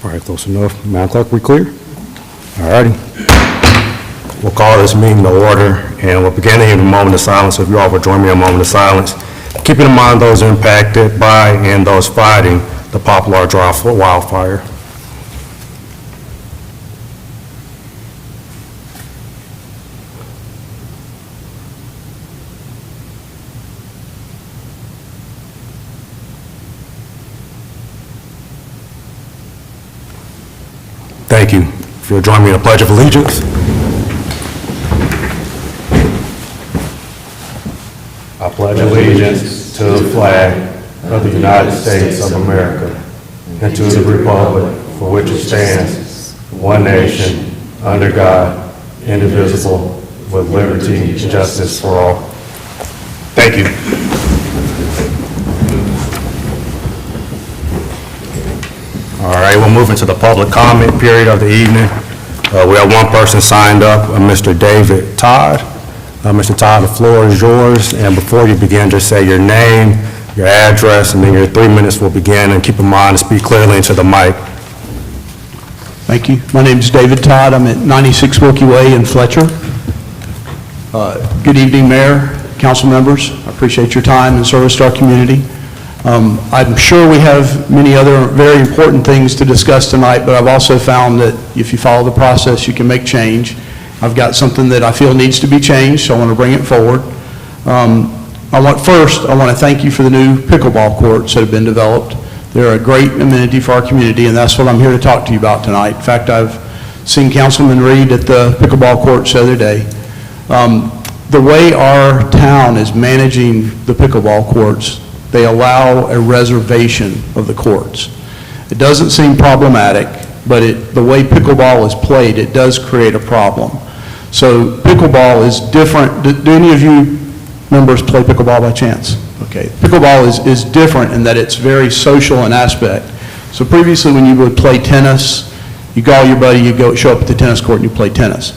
All right, close enough. Madam Clerk, we clear? All righty. We'll call this meeting to order, and we'll begin in a moment of silence. So if you all will join me in a moment of silence, keeping in mind those impacted by and those fighting the Poplar Drive wildfire. Thank you. If you'll join me in a Pledge of Allegiance. I pledge allegiance to the flag of the United States of America and to the republic for which it stands, one nation, under God, indivisible, with liberty and justice for all. Thank you. All right, we'll move into the public comment period of the evening. We have one person signed up, Mr. David Todd. Mr. Todd, the floor is yours, and before you begin, just say your name, your address, and then your 3 minutes will begin, and keep in mind to speak clearly into the mic. Thank you. My name is David Todd. I'm at 96 Wilkie Way in Fletcher. Good evening, Mayor, council members. I appreciate your time and service to our community. I'm sure we have many other very important things to discuss tonight, but I've also found that if you follow the process, you can make change. I've got something that I feel needs to be changed, so I want to bring it forward. I want to thank you for the new pickleball courts that have been developed. They're a great amenity for our community, and that's what I'm here to talk to you about tonight. In fact, I've seen Councilman Reed at the pickleball courts the other day. The way our town is managing the pickleball courts, they allow a reservation of the courts. It doesn't seem problematic, but the way pickleball is played, it does create a problem. So pickleball is different. Do any of you members play pickleball by chance? Okay. Pickleball is different in that it's very social in aspect. So previously when you would play tennis, you call your buddy, you show up at the tennis court and you play tennis.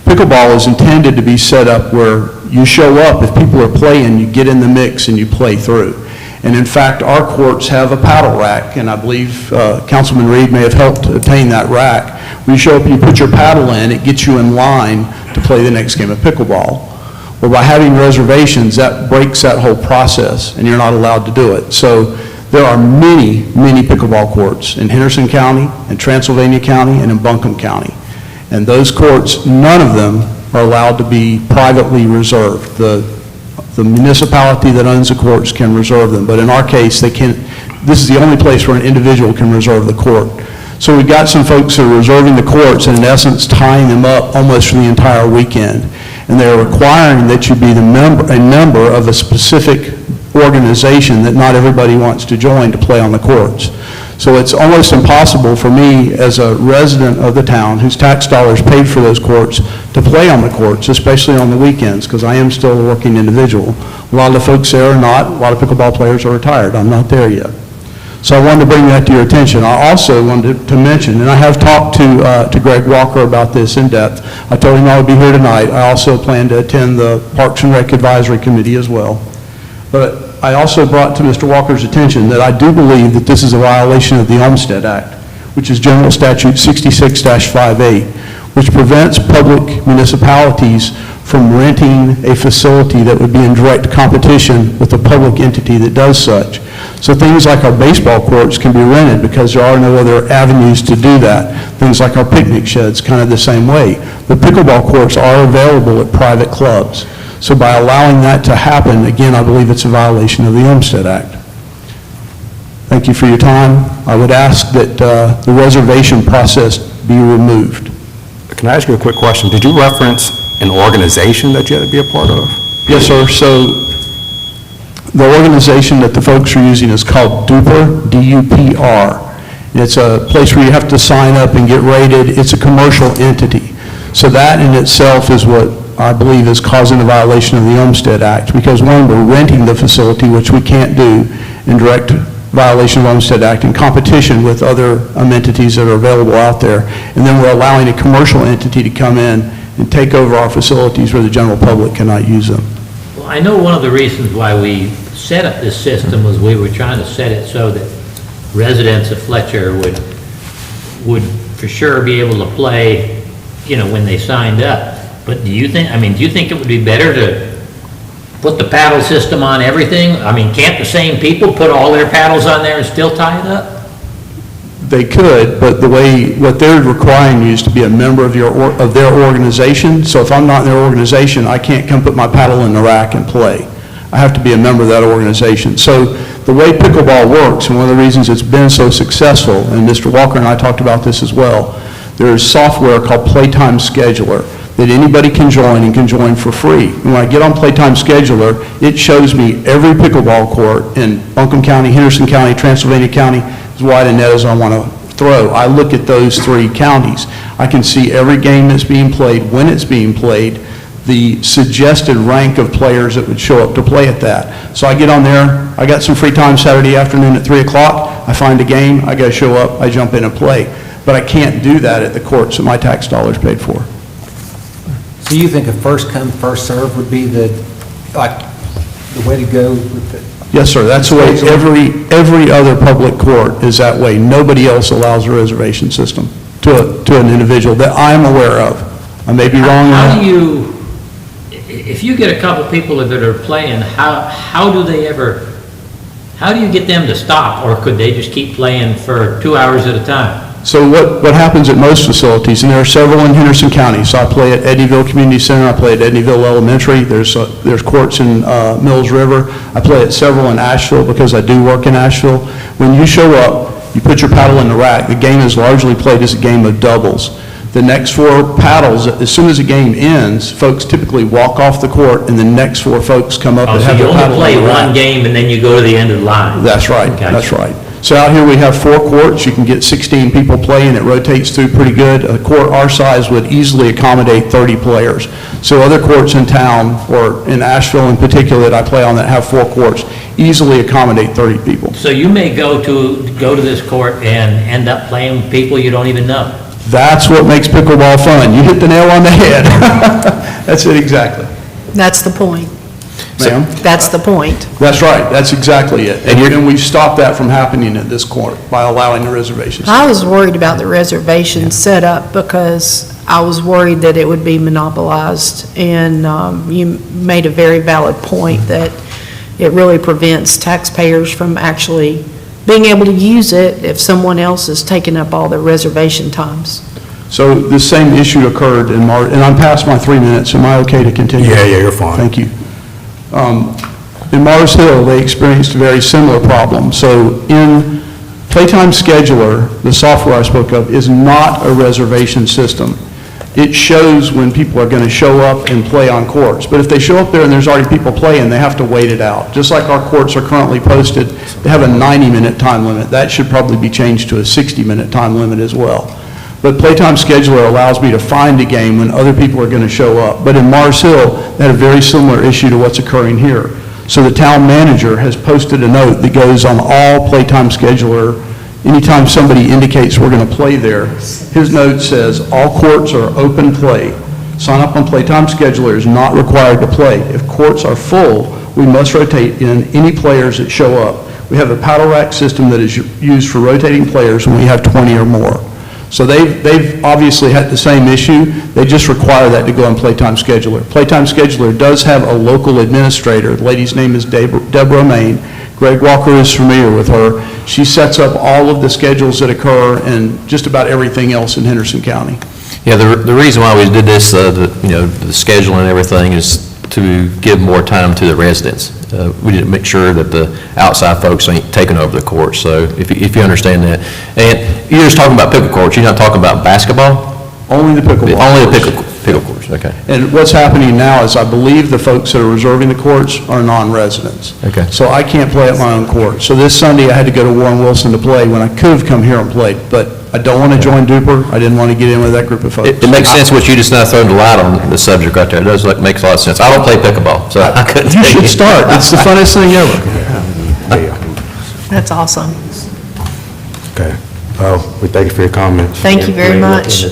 Pickleball is intended to be set up where you show up, if people are playing, you get in the mix and you play through. And in fact, our courts have a paddle rack, and I believe Councilman Reed may have helped obtain that rack. When you show up and you put your paddle in, it gets you in line to play the next game of pickleball. Well, by having reservations, that breaks that whole process, and you're not allowed to do it. So there are many, many pickleball courts in Henderson County, in Transylvania County, and in Buncombe County. And those courts, none of them are allowed to be privately reserved. The municipality that owns the courts can reserve them, but in our case, they can't. This is the only place where an individual can reserve the court. So we've got some folks that are reserving the courts and in essence tying them up almost for the entire weekend. And they're requiring that you be a member of a specific organization that not everybody wants to join to play on the courts. So it's almost impossible for me as a resident of the town whose tax dollars paid for those courts to play on the courts, especially on the weekends, because I am still a working individual. A lot of the folks there are not. A lot of pickleball players are retired. I'm not there yet. So I wanted to bring that to your attention. I also wanted to mention, and I have talked to Greg Walker about this in depth. I told him I would be here tonight. I also plan to attend the Parks and Rec Advisory Committee as well. But I also brought to Mr. Walker's attention that I do believe that this is a violation of the Olmstead Act, which is General Statute 66-58, which prevents public municipalities from renting a facility that would be in direct competition with a public entity that does such. So things like our baseball courts can be rented because there are no other avenues to do that. Things like our picnic sheds, kind of the same way. The pickleball courts are available at private clubs. So by allowing that to happen, again, I believe it's a violation of the Olmstead Act. Thank you for your time. I would ask that the reservation process be removed. Can I ask you a quick question? Did you reference an organization that you had to be a part of? Yes, sir. So the organization that the folks are using is called DUPR, D-U-P-R. It's a place where you have to sign up and get rated. It's a commercial entity. So that in itself is what I believe is causing a violation of the Olmstead Act, because one, we're renting the facility, which we can't do in direct violation of the Olmstead Act, in competition with other amenities that are available out there. And then we're allowing a commercial entity to come in and take over our facilities where the general public cannot use them. Well, I know one of the reasons why we set up this system was we were trying to set it so that residents of Fletcher would would for sure be able to play, when they signed up. But do you think it would be better to put the paddle system on everything? I mean, can't the same people put all their paddles on there and still tie it up? They could, but what they're requiring you is to be a member of their organization. So if I'm not in their organization, I can't come put my paddle in the rack and play. I have to be a member of that organization. So the way pickleball works, and one of the reasons it's been so successful, and Mr. Walker and I talked about this as well, there's software called Playtime Scheduler that anybody can join and can join for free. And when I get on Playtime Scheduler, it shows me every pickleball court in Buncombe County, Henderson County, Transylvania County, as wide a net as I want to throw. I look at those 3 counties. I can see every game that's being played, when it's being played, the suggested rank of players that would show up to play at that. So I get on there, I got some free time Saturday afternoon at 3 o'clock, I find a game, I got to show up, I jump in and play. But I can't do that at the courts that my tax dollars paid for. So you think a first come, first serve would be the way to go with it? Yes, sir, that's the way every other public court is that way. Nobody else allows a reservation system to an individual that I'm aware of. I may be wrong on that. If you get a couple people that are playing, how do you get them to stop? Or could they just keep playing for 2 hours at a time? So what happens at most facilities, and there are several in Henderson County, so I play at Eddyville Community Center, I play at Eddyville Elementary, there's courts in Mills River, I play at several in Asheville because I do work in Asheville. When you show up, you put your paddle in the rack, the game is largely played as a game of doubles. The next 4 paddles, as soon as the game ends, folks typically walk off the court and the next 4 folks come up and have their paddle in the rack. So you only play one game and then you go to the end of the line? That's right, Gotcha. that's right. So out here we have 4 courts, you can get 16 people playing, it rotates through pretty good. A court our size would easily accommodate 30 players. So other courts in town, or in Asheville in particular that I play on that have 4 courts, easily accommodate 30 people. So you may go to this court and end up playing with people you don't even know? That's what makes pickleball fun. You hit the nail on the head. That's it exactly. That's the point. Ma'am? That's the point. That's right, that's exactly it. And we've stopped that from happening at this court by allowing the reservations. I was worried about the reservation setup because I was worried that it would be monopolized. And you made a very valid point that it really prevents taxpayers from actually being able to use it if someone else is taking up all the reservation times. So the same issue occurred in Mars, and I'm past my 3 minutes. Am I okay to continue? Yeah, you're fine. Thank you. In Mars Hill, they experienced a very similar problem. So in Playtime Scheduler, the software I spoke of, is not a reservation system. It shows when people are going to show up and play on courts. But if they show up there and there's already people playing, they have to wait it out. Just like our courts are currently posted, they have a 90-minute time limit. That should probably be changed to a 60-minute time limit as well. But Playtime Scheduler allows me to find a game when other people are going to show up. But in Mars Hill, they had a very similar issue to what's occurring here. So the town manager has posted a note that goes on all Playtime Scheduler. Anytime somebody indicates we're going to play there, his note says, all courts are open play. Sign up on Playtime Scheduler is not required to play. If courts are full, we must rotate in any players that show up. We have a paddle rack system that is used for rotating players when we have 20 or more. So they've obviously had the same issue. They just require that to go on Playtime Scheduler. Playtime Scheduler does have a local administrator. The lady's name is Deborah Main. Greg Walker is familiar with her. She sets up all of the schedules that occur and just about everything else in Henderson County. Yeah, the reason why we did this, the schedule and everything is to give more time to the residents. We need to make sure that the outside folks ain't taking over the courts. So if you understand that. And you're just talking about pickle courts, you're not talking about basketball? Only the pickleball. Only the courts. pickle courts, okay. And what's happening now is I believe the folks that are reserving the courts are non-residents. Okay. So I can't play at my own court. So this Sunday I had to go to Warren Wilson to play when I could have come here and played. But I don't want to join Duper. I didn't want to get in with that group of folks. It makes sense what you just now thrown the light on the subject right there. It does make a lot of sense. I don't play pickleball, so I couldn't You tell should start. It's the funnest thing ever. That's awesome. Okay. We thank you for your comments. Thank you very much.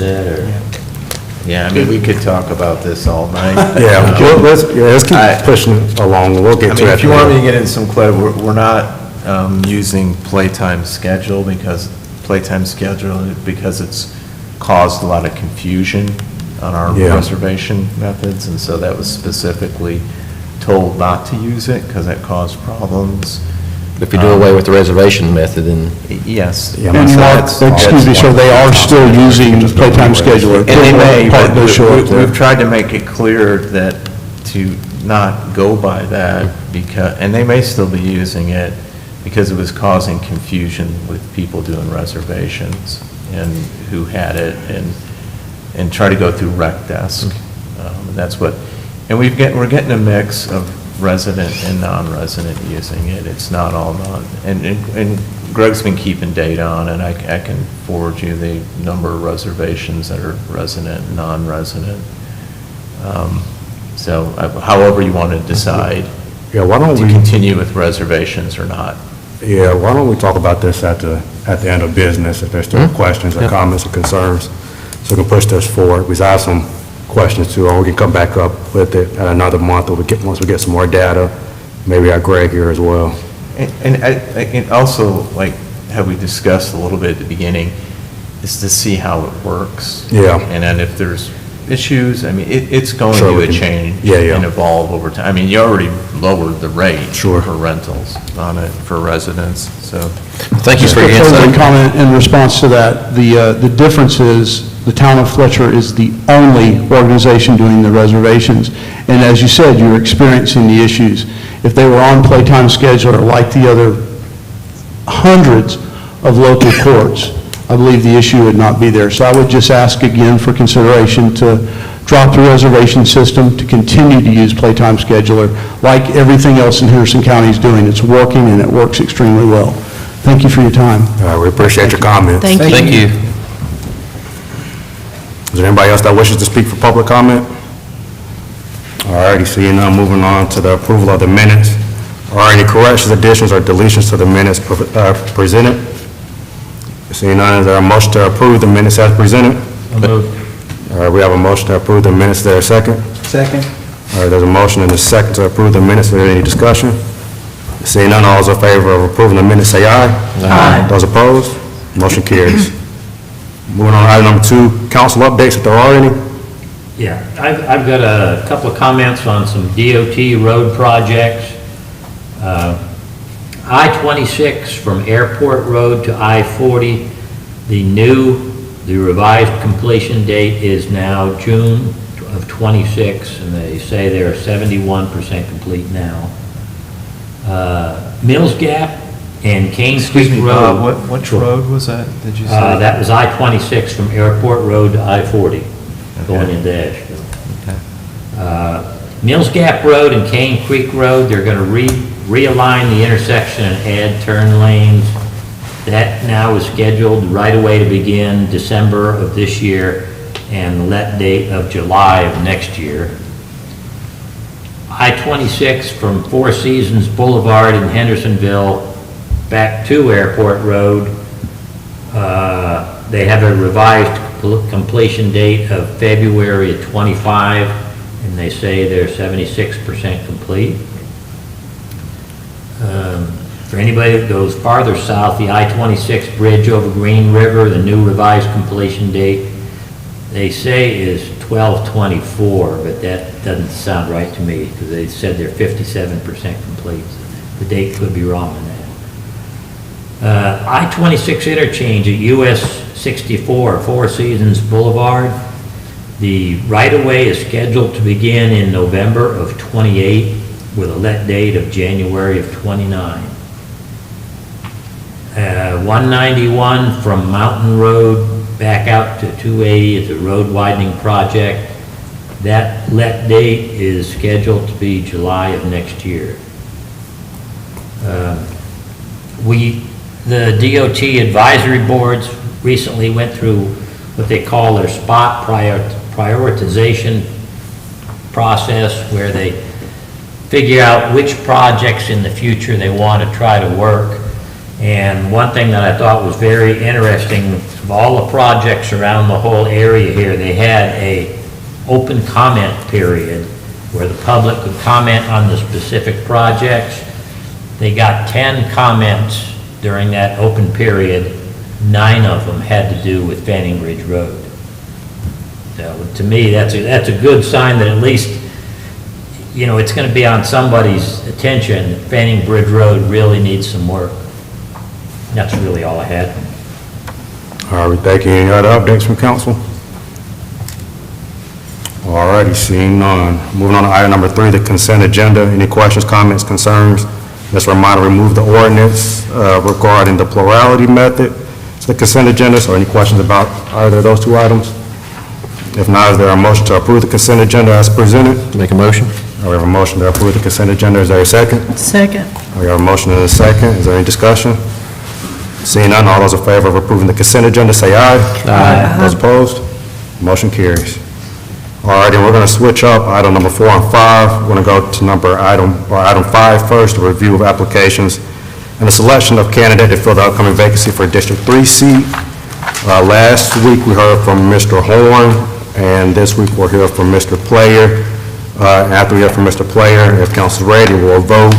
Yeah, I mean, we could talk about this all night. Yeah, let's keep pushing along. We'll get I to mean, it. if you want me to get into some clarity, we're not using Playtime Schedule because playtime schedule because it's caused a lot of confusion on our Yeah. reservation methods, and so that was specifically told not to use it because it caused problems. If you do away with the reservation method, then, Yes. Yeah, And so Mark, that's- excuse me, sir, they are still using Playtime Scheduler. And they may, Part but does show up there. we've tried to make it clear that to not go by that because, and they may still be using it because it was causing confusion with people doing reservations and who had it and try to go through Rec Desk. And that's what, and we're getting a mix of resident and non-resident using it. It's not all and Greg's been keeping data on it. I can forward you the number of reservations that are resident and non-resident. So however you want to decide Yeah, why don't to we, continue with reservations or not. yeah, why don't we talk about this at the end of business, if there's still questions or comments or concerns, so we can push this forward, because I have some questions too, or we can come back up with it at another month, or once we get some more data, maybe our Greg here as well. And also, like, have we discussed a little bit at the beginning, is to see how it works. Yeah. And then if there's issues, I mean, it's going Sure, we to can- change. Yeah, yeah. And evolve over time. I mean, you already lowered the rate. Sure. For rentals on it, for residents, so. thank you Just for a your further insight. comment in response to that, the difference is, the town of Fletcher is the only organization doing the reservations. And as you said, you're experiencing the issues. If they were on Playtime Scheduler like the other hundreds of local courts, I believe the issue would not be there. So I would just ask again for consideration to drop the reservation system, to continue to use Playtime Scheduler, like everything else in Henderson County is doing. It's working, and it works extremely well. Thank you for your time. We appreciate your comments. Thank you. Thank you. Is there anybody else that wishes to speak for public comment? All righty, seeing none, moving on to the approval of the minutes. Are any corrections, additions, or deletions to the minutes presented? Seeing none, is there a motion to approve the minutes as presented? All right, we have a motion to approve the minutes. Is there a second? Second? All right, there's a motion and a second to approve the minutes. Is there any discussion? Seeing none, all those in favor of approving the minutes, say aye. Aye. Those opposed? Motion carries. Moving on to item number 2, council updates, if there are any. Yeah, I've got a couple of comments on some DOT road projects. I-26 from Airport Road to I-40, the revised completion date is now June of '26, and they say they're 71% complete now. Mills Gap and Kane Creek Road. Which road was that, did you say? That was I-26 from Airport Road to I-40, going into Asheville. Mills Gap Road and Kane Creek Road, they're going to realign the intersection and add turn lanes. That now is scheduled right away to begin December of this year and the let date of July of next year. I-26 from Four Seasons Boulevard in Hendersonville back to Airport Road. They have a revised completion date of February of '25, and they say they're 76% complete. For anybody that goes farther south, the I-26 bridge over Green River, the new revised completion date, they say is 12/24, but that doesn't sound right to me, because they said they're 57% complete. The date could be wrong on that. I-26 interchange at US 64, Four Seasons Boulevard. The right-of-way is scheduled to begin in November of '28 with a let date of January of '29. 191 from Mountain Road back out to 280 is a road widening project. That let date is scheduled to be July of next year. The DOT advisory boards recently went through what they call their spot prioritization process, where they figure out which projects in the future they want to try to work. And one thing that I thought was very interesting, of all the projects around the whole area here, they had a open comment period where the public could comment on the specific projects. They got 10 comments during that open period, 9 of them had to do with Fanning Bridge Road. So to me, that's a good sign that at least, you know, it's going to be on somebody's attention that Fanning Bridge Road really needs some work. That's really all I had. All right, thank you. Any other updates from council? All righty, seeing none. Moving on to item number 3, the consent agenda. Any questions, comments, concerns? Just a reminder, remove the ordinance regarding the plurality method to the consent agenda. So any questions about either of those 2 items? If not, is there a motion to approve the consent agenda as presented? Make a motion? We have a motion to approve the consent agenda. Is there a second? Second. We have a motion and a second. Is there any discussion? Seeing none, all those in favor of approving the consent agenda, say aye. Aye. Those opposed? Motion carries. All right, and we're going to switch up item number 4 and 5. We're going to go to item 5 first, a review of applications and the selection of candidate to fill the upcoming vacancy for District 3 seat. Last week, we heard from Mr. Horn, and this week we'll hear from Mr. Player. After we hear from Mr. Player, if council's ready, we'll vote.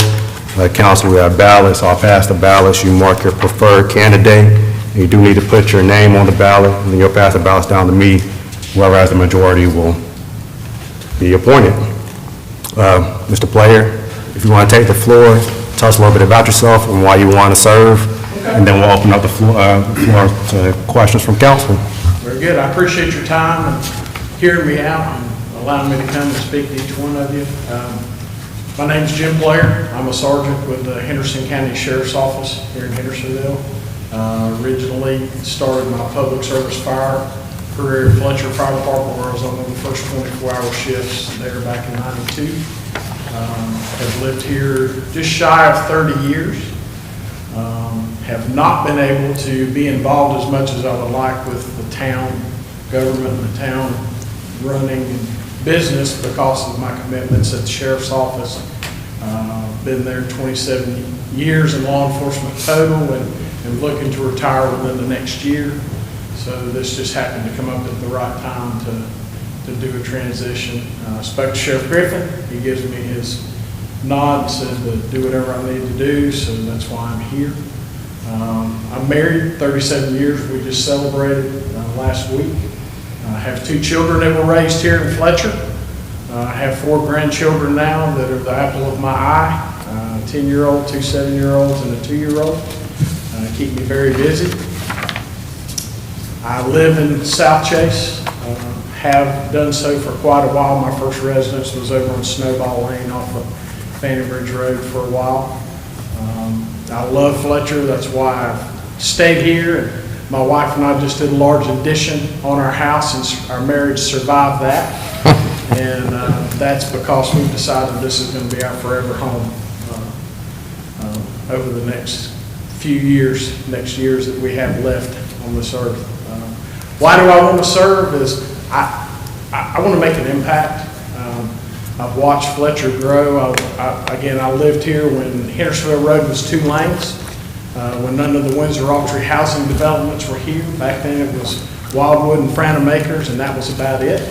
Council, we have ballots. I'll pass the ballots. You mark your preferred candidate. You do need to put your name on the ballot, and then you'll pass the ballots down to me. Whoever has the majority will be appointed. Mr. Player, if you want to take the floor, tell us a little bit about yourself and why you want to serve, and then we'll open up the floor to questions from council. Very good. I appreciate your time and hearing me out and allowing me to come and speak to each one of you. My name's Jim Player. I'm a sergeant with the Henderson County Sheriff's Office here in Hendersonville. Originally started my public service fire career at Fletcher Fire Department, where I was on one of the first 24-hour shifts there back in '92. Have lived here just shy of 30 years. Have not been able to be involved as much as I would like with the town government, the town running business because of my commitments at the sheriff's office. Been there 27 years in law enforcement total and looking to retire within the next year. So this just happened to come up at the right time to do a transition. Spoke to Sheriff Griffin. He gives me his nod and said to do whatever I need to do, so that's why I'm here. I'm married 37 years. We just celebrated last week. I have 2 children that were raised here in Fletcher. I have 4 grandchildren now that are the apple of my eye, a 10-year-old, 2 7-year-olds, and a 2-year-old. Keep me very busy. I live in South Chase, have done so for quite a while. My first residence was over on Snowball Lane off of Fanning Bridge Road for a while. I love Fletcher, that's why I've stayed here. And my wife and I just did a large addition on our house, and our marriage survived that. And that's because we've decided this is going to be our forever home over the next few years, next years that we have left on this earth. Why do I want to serve is I want to make an impact. I've watched Fletcher grow. Again, I lived here when Hendersonville Road was 2 lanes, when none of the Windsor Autry housing developments were here. Back then it was Wildwood and Franham Acres, and that was about it.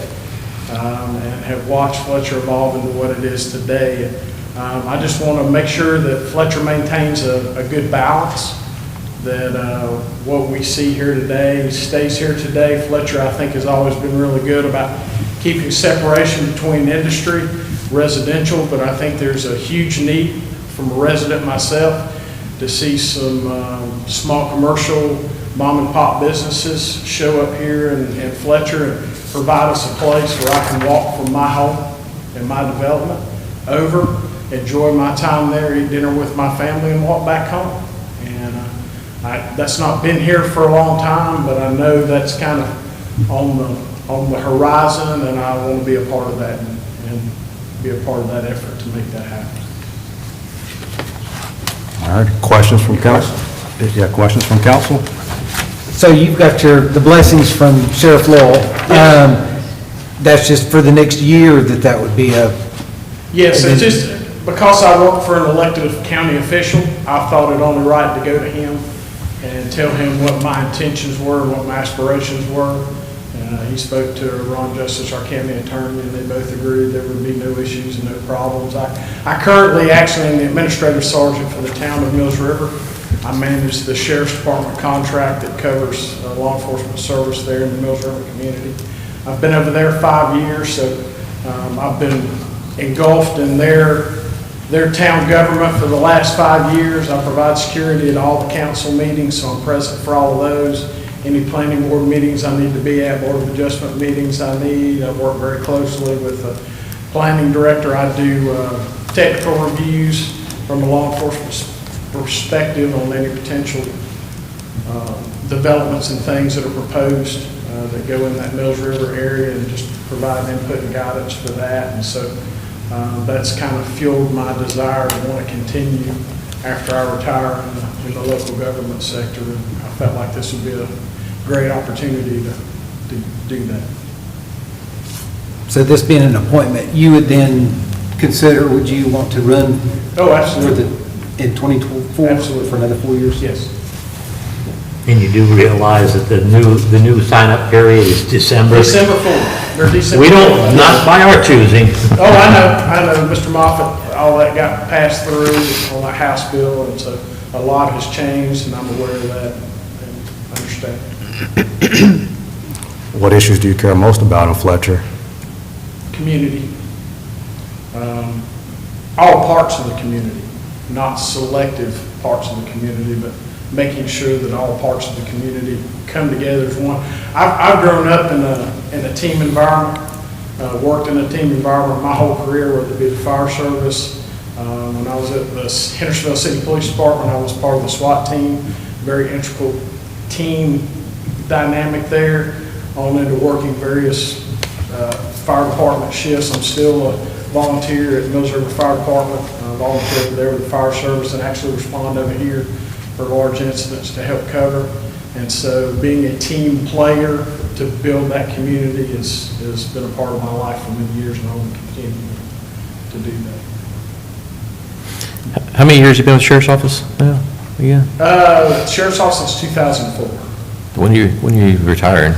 And have watched Fletcher evolve into what it is today. I just want to make sure that Fletcher maintains a good balance, that what we see here today stays here today. Fletcher, I think, has always been really good about keeping separation between industry, residential, but I think there's a huge need from a resident myself to see some small commercial mom and pop businesses show up here in Fletcher and provide us a place where I can walk from my home and my development over, enjoy my time there, eat dinner with my family, and walk back home. And that's not been here for a long time, but I know that's kind of on the horizon, and I want to be a part of that and be a part of that effort to make that happen. All right, questions from council? Yeah, questions from council? So you've got the blessings from Sheriff Lowell. That's just for the next year that would be a... Yes, it's just because I work for an elected county official, I thought it only right to go to him and tell him what my intentions were and what my aspirations were. He spoke to Ron Justice, our county attorney, and they both agreed there would be no issues and no problems. I currently actually am the administrative sergeant for the town of Mills River. I manage the Sheriff's Department contract that covers law enforcement service there in the Mills River community. I've been over there 5 years, so I've been engulfed in their town government for the last 5 years. I provide security at all the council meetings, so I'm present for all of those. Any planning board meetings I need to be at, board of adjustment meetings I need. I work very closely with the planning director. I do technical reviews from a law enforcement perspective on any potential developments and things that are proposed that go in that Mills River area, and just provide input and guidance for that. And so that's kind of fueled my desire to want to continue after I retire in the local government sector. And I felt like this would be a great opportunity to do that. So this being an appointment, you would then consider, would you want to run Oh, for absolutely. in 2024? Absolutely. For another 4 years? Yes. And you do realize that the new sign-up period is December? December 4th, or December. We don't, 4th. not by our choosing. Oh, I know, Mr. Moffett, all that got passed through on that House bill, and so a lot has changed, and I'm aware of that and understand. What issues do you care most about in Fletcher? Community. All parts of the community, not selective parts of the community, but making sure that all parts of the community come together as one. I've grown up in a team environment, worked in a team environment my whole career, whether it be the fire service. When I was at the Hendersonville City Police Department, I was part of the SWAT team, very integral team dynamic there, on into working various fire department shifts. I'm still a volunteer at Mills River Fire Department, volunteer over there with the fire service, and actually respond over here for large incidents to help cover. And so being a team player to build that community has been a part of my life for many years, and I want to continue to do that. How many years have you been with the sheriff's office now? Yeah. Sheriff's Office since 2004, When you retiring?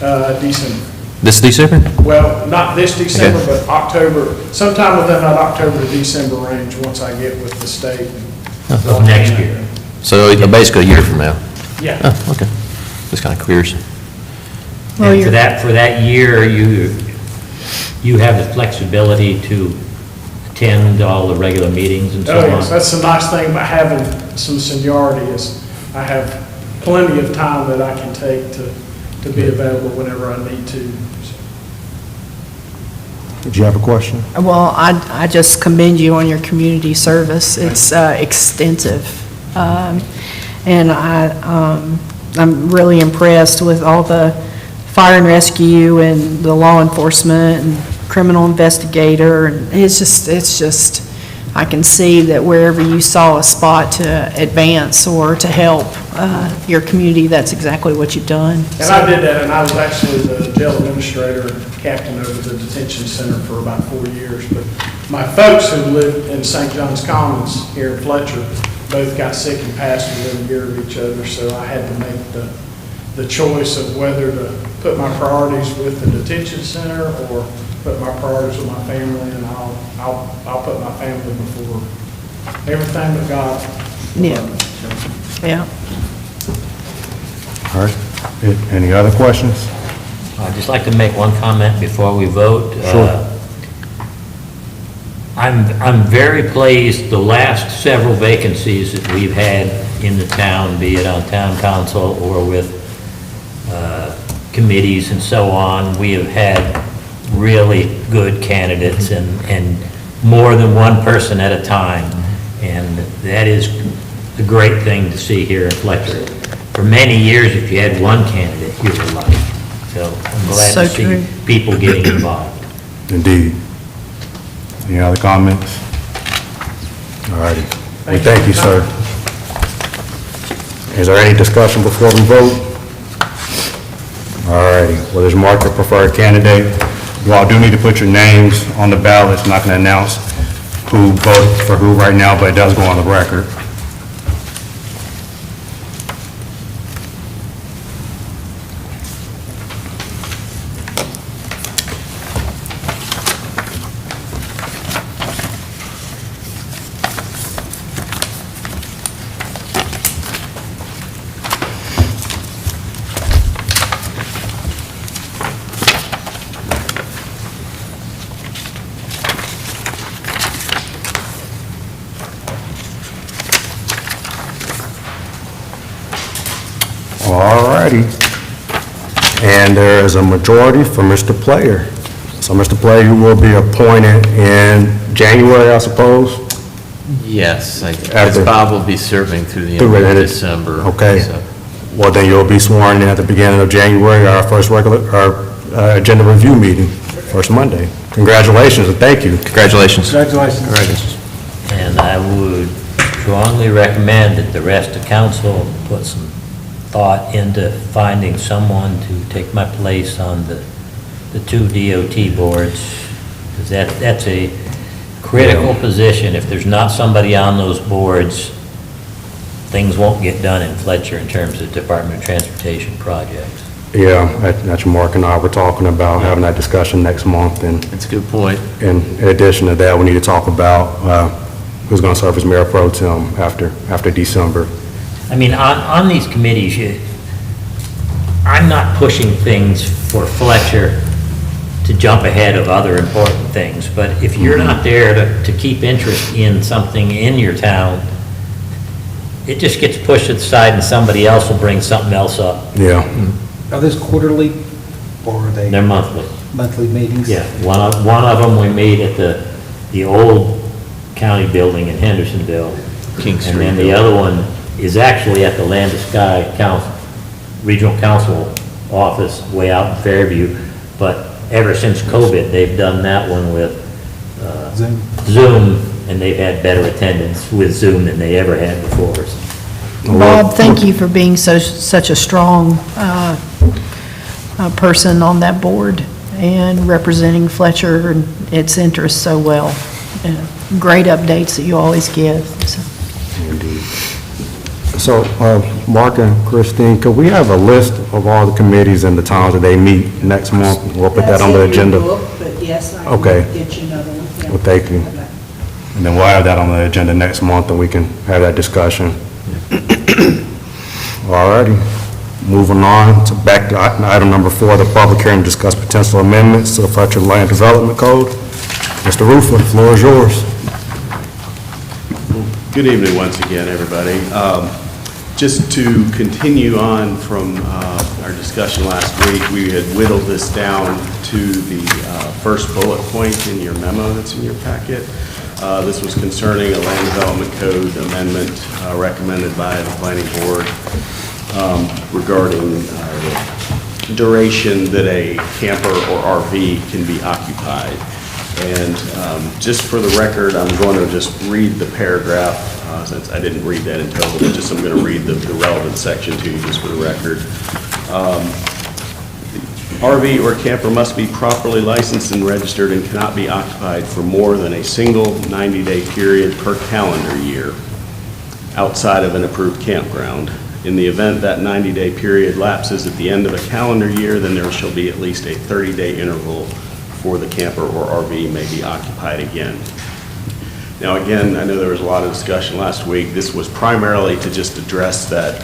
December. This December? Well, not this December, but October, sometime within that October to December range, once I get with the state. Of next year. So basically a year from now? Yeah. Oh, okay. This kind of clears. Well, And you're- for that year, you have the flexibility to attend all the regular meetings and so Oh, on? yes, that's the nice thing about having some seniority, is I have plenty of time that I can take to be available whenever I need to. Did you have a question? Well, I just commend you on your community service. It's extensive. And I'm really impressed with all the fire and rescue and the law enforcement and criminal investigator. And it's just, I can see that wherever you saw a spot to advance or to help your community, that's exactly what you've done. And I did that, and I was actually the jail administrator and captain over the detention center for about 4 years. But my folks who lived in St. John's Commons here in Fletcher both got sick and passed within a year of each other, so I had to make the choice of whether to put my priorities with the detention center or put my priorities with my family, and I'll put my family before everything but God. Yeah. Yeah. All right. Any other questions? I'd just like to make one comment before we vote. Sure. I'm very pleased, the last several vacancies that we've had in the town, be it on town council or with committees and so on, we have had really good candidates and more than one person at a time. And that is a great thing to see here in Fletcher. For many years, if you had one candidate, you were lucky. So I'm glad So to see true. people getting involved. Indeed. Any other comments? All righty. We thank you, sir. Is there any discussion before we vote? All righty. Well, there's marked the preferred candidate. You all do need to put your names on the ballot. It's not going to announce who voted for who right now, but it does go on the record. All righty. And there is a majority for Mr. Player. So, Mr. Player, you will be appointed in January, I suppose? Yes, as After- Bob will be serving through the Through end of it. December. Okay. so- Well, then you'll be sworn in at the beginning of January, our first agenda review meeting, first Monday. Congratulations and thank you. Congratulations. Congratulations. And I would strongly recommend that the rest of council put some thought into finding someone to take my place on the two DOT boards, because that's a critical position. If there's not somebody on those boards, things won't get done in Fletcher in terms of Department of Transportation projects. Yeah, that's Mark and I were talking about, having that discussion next month. And That's a good point. in addition to that, we need to talk about who's going to serve as mayor pro tem after December. I mean, on these committees, I'm not pushing things for Fletcher to jump ahead of other important things, but if you're not there to keep interest in something in your town, it just gets pushed to the side and somebody else will bring something else up. Yeah. Are those quarterly or are they They're monthly. monthly meetings? Yeah, one of them we meet at the old county building in Hendersonville. King And Street then the building. other one is actually at the Land of Sky Council, Regional Council office way out in Fairview. But ever since COVID, they've done that one with Zoom. Zoom, and they've had better attendance with Zoom than they ever had before. Bob, thank you for being such a strong person on that board and representing Fletcher and its interests so well. And great updates that you always give, so. So, Mark and Christine, could we have a list of all the committees and the times that they meet next month? We'll put that on the agenda. That's in your book, but yes, I Okay. can get you another one. Yeah. Well, thank you. Okay. And then we'll have that on the agenda next month, and we can have that discussion. All righty. Moving on to back to item number 4, the public hearing to discuss potential amendments to the Fletcher Land Development Code. Mr. Rufo, the floor is yours. Good evening once again, everybody. Just to continue on from our discussion last week, we had whittled this down to the first bullet point in your memo that's in your packet. This was concerning a land development code amendment recommended by the planning board regarding duration that a camper or RV can be occupied. And just for the record, I'm going to just read the paragraph, since I didn't read that in total, but just I'm going to read the relevant section to you just for the record. RV or camper must be properly licensed and registered and cannot be occupied for more than a single 90-day period per calendar year outside of an approved campground. In the event that 90-day period lapses at the end of a calendar year, then there shall be at least a 30-day interval before the camper or RV may be occupied again. Now, again, I know there was a lot of discussion last week. This was primarily to just address that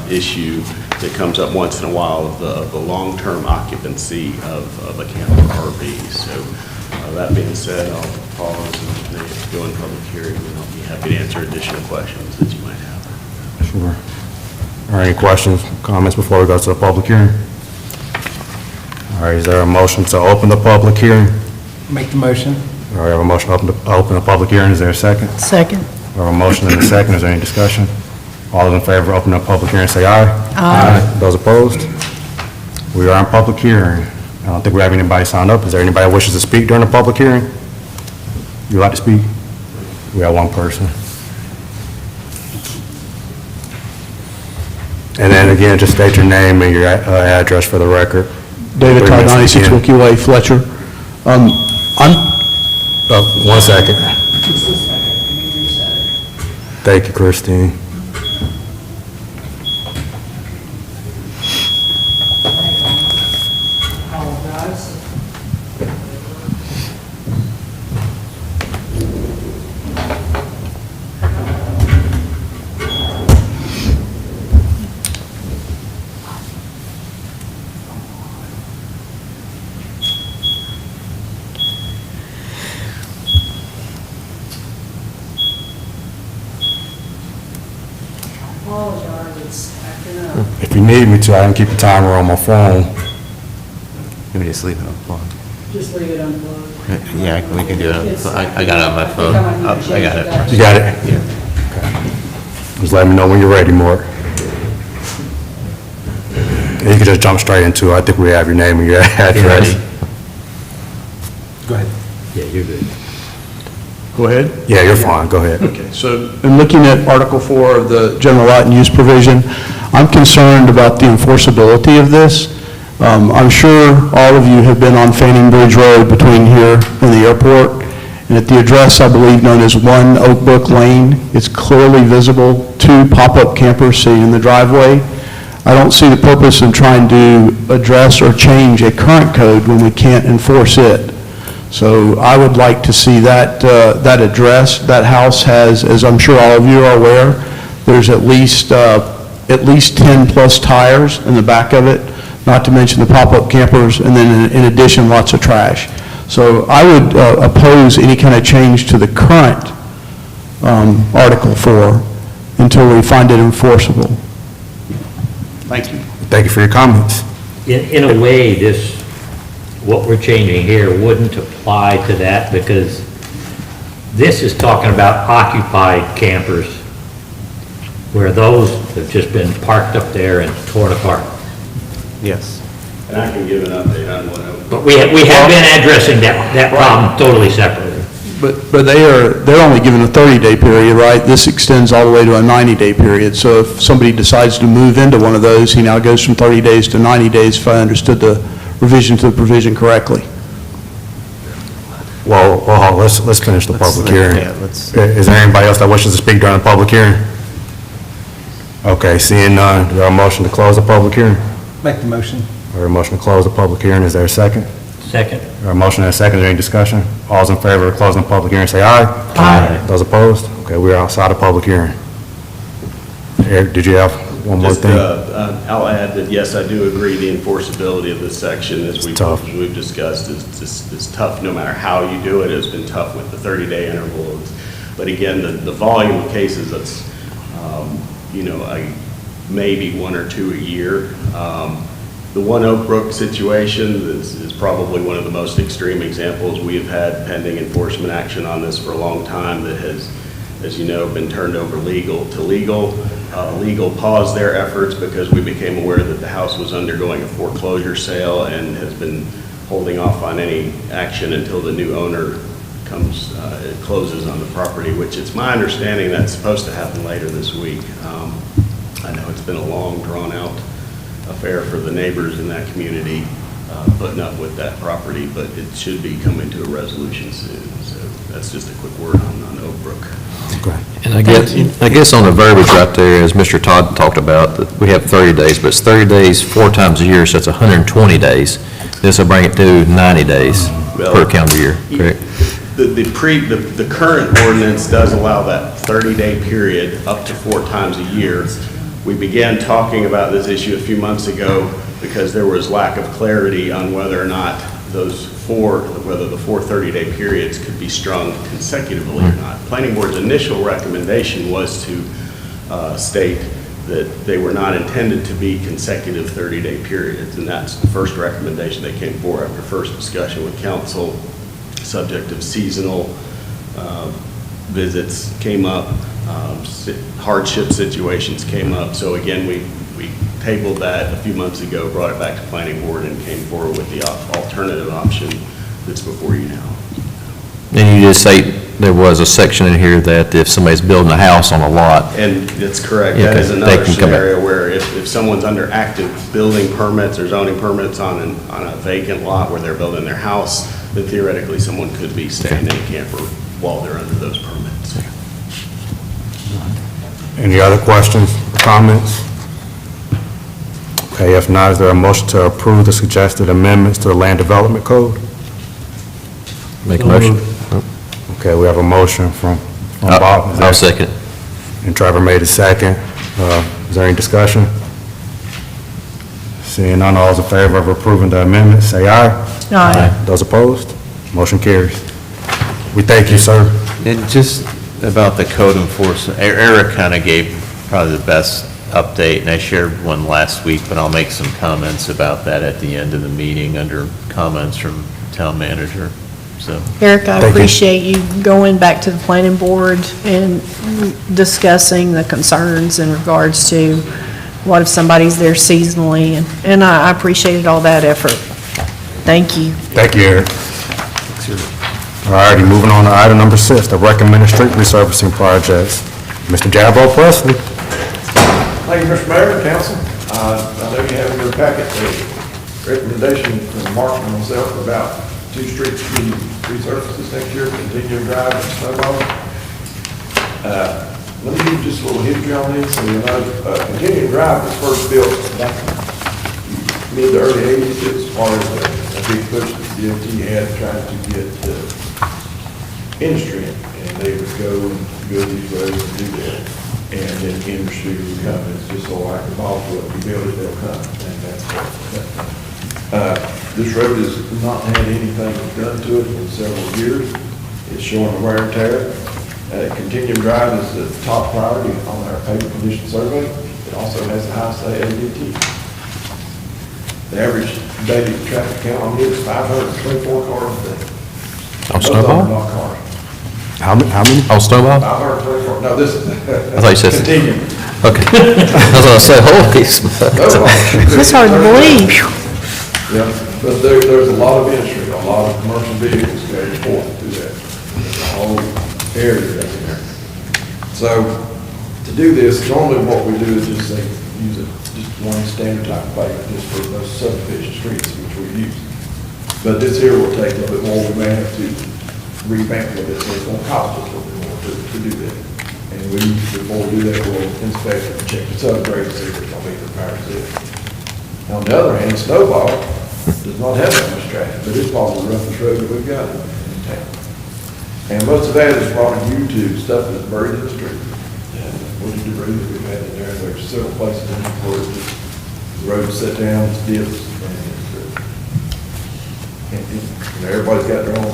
issue that comes up once in a while of the long-term occupancy of a camper or RV. So that being said, I'll pause and go in public hearing, and I'll be happy to answer additional questions that you might have. Sure. Are there any questions, comments before we go to the public hearing? All right, is there a motion to open the public hearing? Make the motion. All right, I have a motion to open the public hearing. Is there a second? Second. We have a motion and a second. Is there any discussion? All those in favor of opening the public hearing, say aye. Aye. Those opposed? We are in public hearing. I don't think we have anybody signed up. Is there anybody who wishes to speak during the public hearing? You like to speak? We have one person. And then again, just state your name and your address for the record. David 3 Todd, minutes 96 begin. Wilkie Way, Fletcher. I'm, One second. Thank you, Christine. Apologize It's acting up. If you need me to, I can keep a timer on my phone. You just leave it unplugged. Just leave it unplugged. Yeah, we can do it. It's- I got it on my phone. I got it. You got it? Just let me know when you're ready, Mark. And you can just jump straight into it. I think we have your name and your address. Go ahead. Yeah, you're good. Go ahead. Yeah, you're fine. Go ahead. Okay, so in looking at Article 4 of the general lot and use provision, I'm concerned about the enforceability of this. I'm sure all of you have been on Fanning Bridge Road between here and the airport, and at the address, I believe, known as 1 Oak Brook Lane, it's clearly visible, 2 pop-up campers sitting in the driveway. I don't see the purpose in trying to address or change a current code when we can't enforce it. So I would like to see that, that addressed. That house has, as I'm sure all of you are aware, there's at least 10-plus tires in the back of it, not to mention the pop-up campers, and then in addition, lots of trash. So I would oppose any kind of change to the current Article 4 until we find it enforceable. Thank you. Thank you for your comments. In a way, this, what we're changing here wouldn't apply to that because this is talking about occupied campers where those have just been parked up there and torn apart. Yes. And I can give an update on what I would. But we have been addressing that problem totally separately. But they're only given a 30-day period, right? This extends all the way to a 90-day period. So if somebody decides to move into one of those, he now goes from 30 days to 90 days, if I understood the revision to the provision correctly. Well, let's finish the public hearing. Yeah, let's. Is there anybody else that wishes to speak during the public hearing? Okay, seeing none, is there a motion to close the public hearing? Make the motion. Or a motion to close the public hearing, is there a second? Second. Or a motion and a second, is there any discussion? All's in favor of closing the public hearing, say aye. Aye. Those opposed? Okay, we are outside of public hearing. Eric, did you have one more Just, thing? I'll add that, yes, I do agree the enforceability of this section, as tough. we've discussed, is tough no matter how you do it. It's been tough with the 30-day interval. But again, the volume of cases, that's, maybe 1 or 2 a year. The 1 Oak Brook situation is probably one of the most extreme examples. We have had pending enforcement action on this for a long time that has, as you know, been turned over legal to legal. Legal paused their efforts because we became aware that the house was undergoing a foreclosure sale and has been holding off on any action until the new owner closes on the property, which it's my understanding that's supposed to happen later this week. I know it's been a long, drawn-out affair for the neighbors in that community putting up with that property, but it should be coming to a resolution soon. So that's just a quick word on Oak Brook. Okay. And I guess on the verbiage right there, as Mr. Todd talked about, that we have 30 days, but it's 30 days 4 times a year, so it's 120 days. This will bring it to 90 days per calendar year, correct? The current ordinance does allow that 30-day period up to 4 times a year. We began talking about this issue a few months ago because there was lack of clarity on whether or not whether the 4 30-day periods could be strung consecutively or not. Planning Board's initial recommendation was to state that they were not intended to be consecutive 30-day periods, and that's the first recommendation that came forward after first discussion with council. Subject of seasonal visits came up, hardship situations came up. So again, we tabled that a few months ago, brought it back to Planning Board, and came forward with the alternative option that's before you now. And you just say there was a section in here that if somebody's building a house on a lot, And that's correct. Yeah, That is they another can come back. scenario where if someone's under active building permits or zoning permits on a vacant lot where they're building their house, then theoretically someone could be staying in a camper while they're under those permits. Any other questions or comments? Okay, if not, is there a motion to approve the suggested amendments to the Land Development Code? make a motion. Okay, we have a motion from Bob. Is there- I'll second. And Trevor made a second. Is there any discussion? Seeing none, all those in favor of approving the amendment, say aye. Aye. Those opposed? Motion carries. We thank you, sir. And just about the code enforcement, Eric kind of gave probably the best update, and I shared one last week, but I'll make some comments about that at the end of the meeting under comments from town manager, so. Eric, I Thank you. appreciate you going back to the planning board and discussing the concerns in regards to what if somebody's there seasonally, and I appreciated all that effort. Thank you. Thank you, Eric. All righty, moving on to item number 6, the recommended street resurfacing projects. Mr. Jabbo Presley. Thank you, Mr. Mayor, council. I know you have in your packet a recommendation from Mark and myself about 2 streets to be resurfaced this next year, Continuum Drive and Snowball. Let me give you just a little history on this, so you know, Continuum Drive was first built back in mid to early 80s. It was part of a big push that the DOT had trying to get industry in, and they would go and build these roads and do that. And then industry would come, it's just so like a ball field, if you build it, they'll come, and that's what. This road has not had anything done to it in several years. It's showing the wear and tear. Continuum Drive is the top priority on our pavement condition survey. It also has the highest ADT. The average daily traffic count on it is 524 cars a day. On Most of them Snowball? are not cars. How many? Oh, Snowball? 524, no, this is. I thought you said- Continuum. Okay. I was gonna say, holy smokes. It's hard to believe. Yeah, but there's a lot of industry, a lot of commercial vehicles going forth through that, the whole area that's in there. So, to do this, normally what we do is just say, use just one standard type of pavement, just for those subdivision streets, which we use. But this here will take a little bit more, we may have to revamp with it, so it's gonna cost us a little bit more to do that. And we, before we do that, we'll inspect and check the subgrade, see if it's gonna be repaired to it. On the other hand, Snowball does not have that much traffic, but it's probably the roughest road that we've got in town. And most of that is probably due to stuff that's buried in the street. And woody debris that we've had in there, there's several places in there where the road set down, it's dips, and everybody's got their own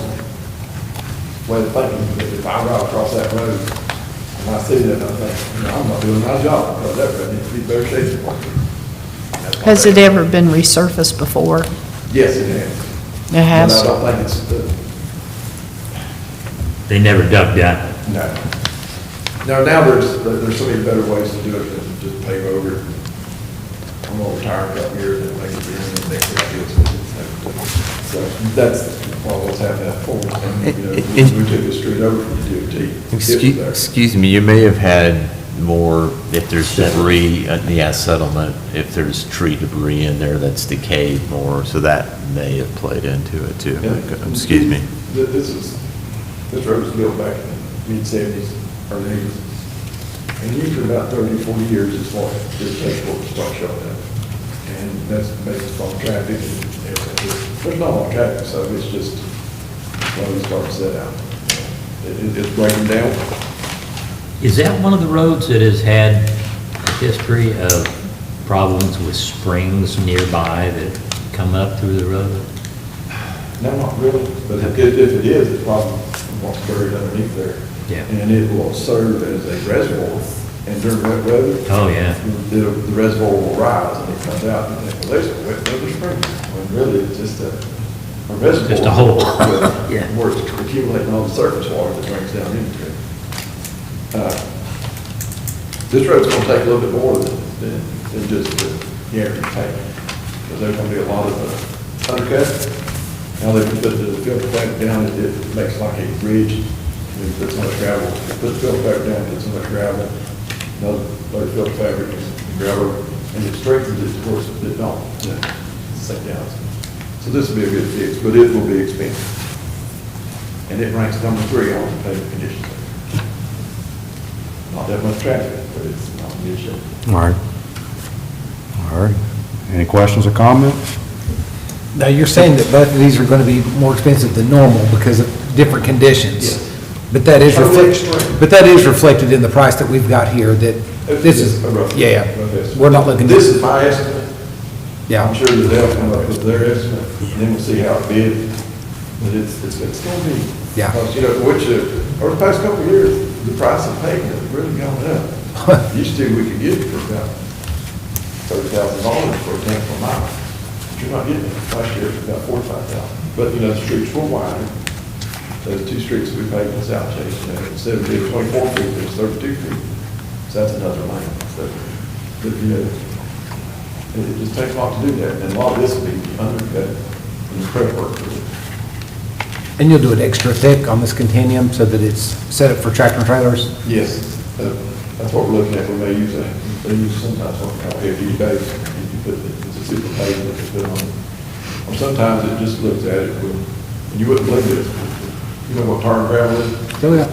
way of thinking. But if I ride across that road, and I see that, I think, I'm not doing my job, because that road needs to be better shape than what it is. Has it ever been resurfaced before? Yes, it has. It has? But I don't think it's, They never dug that. no. No, now there's so many better ways to do it than just pave over it. I'm gonna retire in a couple years and make it be in the next year. So that's what's happened that for. And, you know, we took the street over from the DOT. It was there. Excuse me, you may have had more, if there's debris, settlement, if there's tree debris in there that's decayed more, so that may have played into it too. Yeah. Excuse me. This road was built back in the mid-70s, early 80s. And usually about 30, 40 years is what it takes for it to start showing up. And that's based on traffic and everything. There's not a lot of traffic, so it's just slowly starting to set out. It's breaking down. Is that one of the roads that has had a history of problems with springs nearby that come up through the road? No, not really, but if it is, it's probably what's buried underneath there. Yeah. And it will serve as a reservoir, and during wet weather, Oh, yeah. the reservoir will rise, and it comes out, and you think, well, there's a wet weather spring. When really, it's just a reservoir. Just a hole. Yeah. Where it's accumulating all the surface water that drains down into it. This road's gonna take a little bit more than just the average tank, because there's gonna be a lot of undercut. Now they put the filter paper down, it makes like a bridge, and put so much gravel, put the filter paper down, put so much gravel, another load of filter fabric and gravel, and it strengthens it, of course, it don't sink down. So this will be a good fix, but it will be expensive. And it ranks number 3 on the pavement conditions. Not that much traffic, but it's not in good shape. All right. All right. Any questions or comments? Now, you're saying that both of these are going to be more expensive than normal because of different conditions? Yes. But that is Totally reflected, extreme. but that is reflected in the price that we've got here, that this is, A rough estimate. we're not looking. This is my estimate. Yeah. I'm sure that they'll come up with their estimate, and then we'll see how it bids. But it's gonna be. Yeah. Because, you know, over the past couple of years, the price of pavement has really gone up. Used to, we could get it for about $30,000 for a 10 mile. But you're not getting it. Last year, it was about $45,000. But, you know, the streets were wider. Those two streets that we paved in South Chase, you know, instead of being 24 feet, it was 32 feet. So that's another lane. So, but, you know, it just takes a lot to do that. And a lot of this will be undercut in the prep work. And you'll do it extra thick on this continuum so that it's set up for tractor trailers? Yes, that's what we're looking at. We may use a, they use sometimes what we call heavy base. You put it's a super pavement that you put on it. Or sometimes it just looks at it with, and you wouldn't believe it. You know what tar and gravel is? Oh, yeah.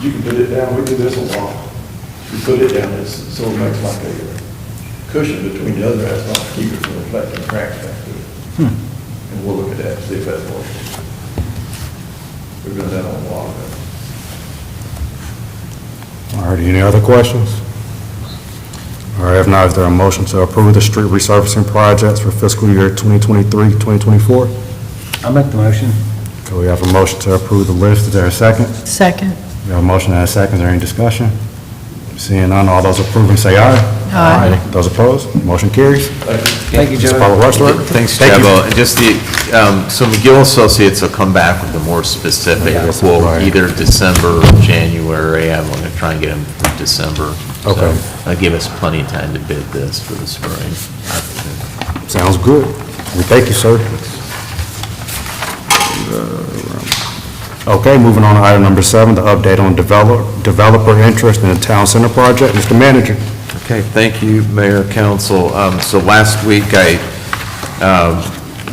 You can put it down, we do this a lot. You put it down, so it makes like a cushion between the other asphalt to keep it from reflecting cracks back to it. And we'll look at that, see if that's working. We've done that on a lot of it. All right, any other questions? All right, if not, is there a motion to approve the street resurfacing projects for fiscal year 2023, 2024? I'll make the motion. Okay, we have a motion to approve the list. Is there a second? Second. We have a motion and a second. Is there any discussion? Seeing none, all those approving say aye. Aye. Those opposed, motion carries. Thank you, Mr. Joe. Public Works Director? Thanks, Thank you. Jabo. And just so McGill Associates will come back with a more specific quote, right. either December or January. I'm going to try and get them for December. Okay. So that'll give us plenty of time to bid this for the spring. Sounds good. We thank you, sir. Okay, moving on to item number 7, the update on developer interest in the town center project. Mr. Manager. Okay, thank you, Mayor, Council. So last week, I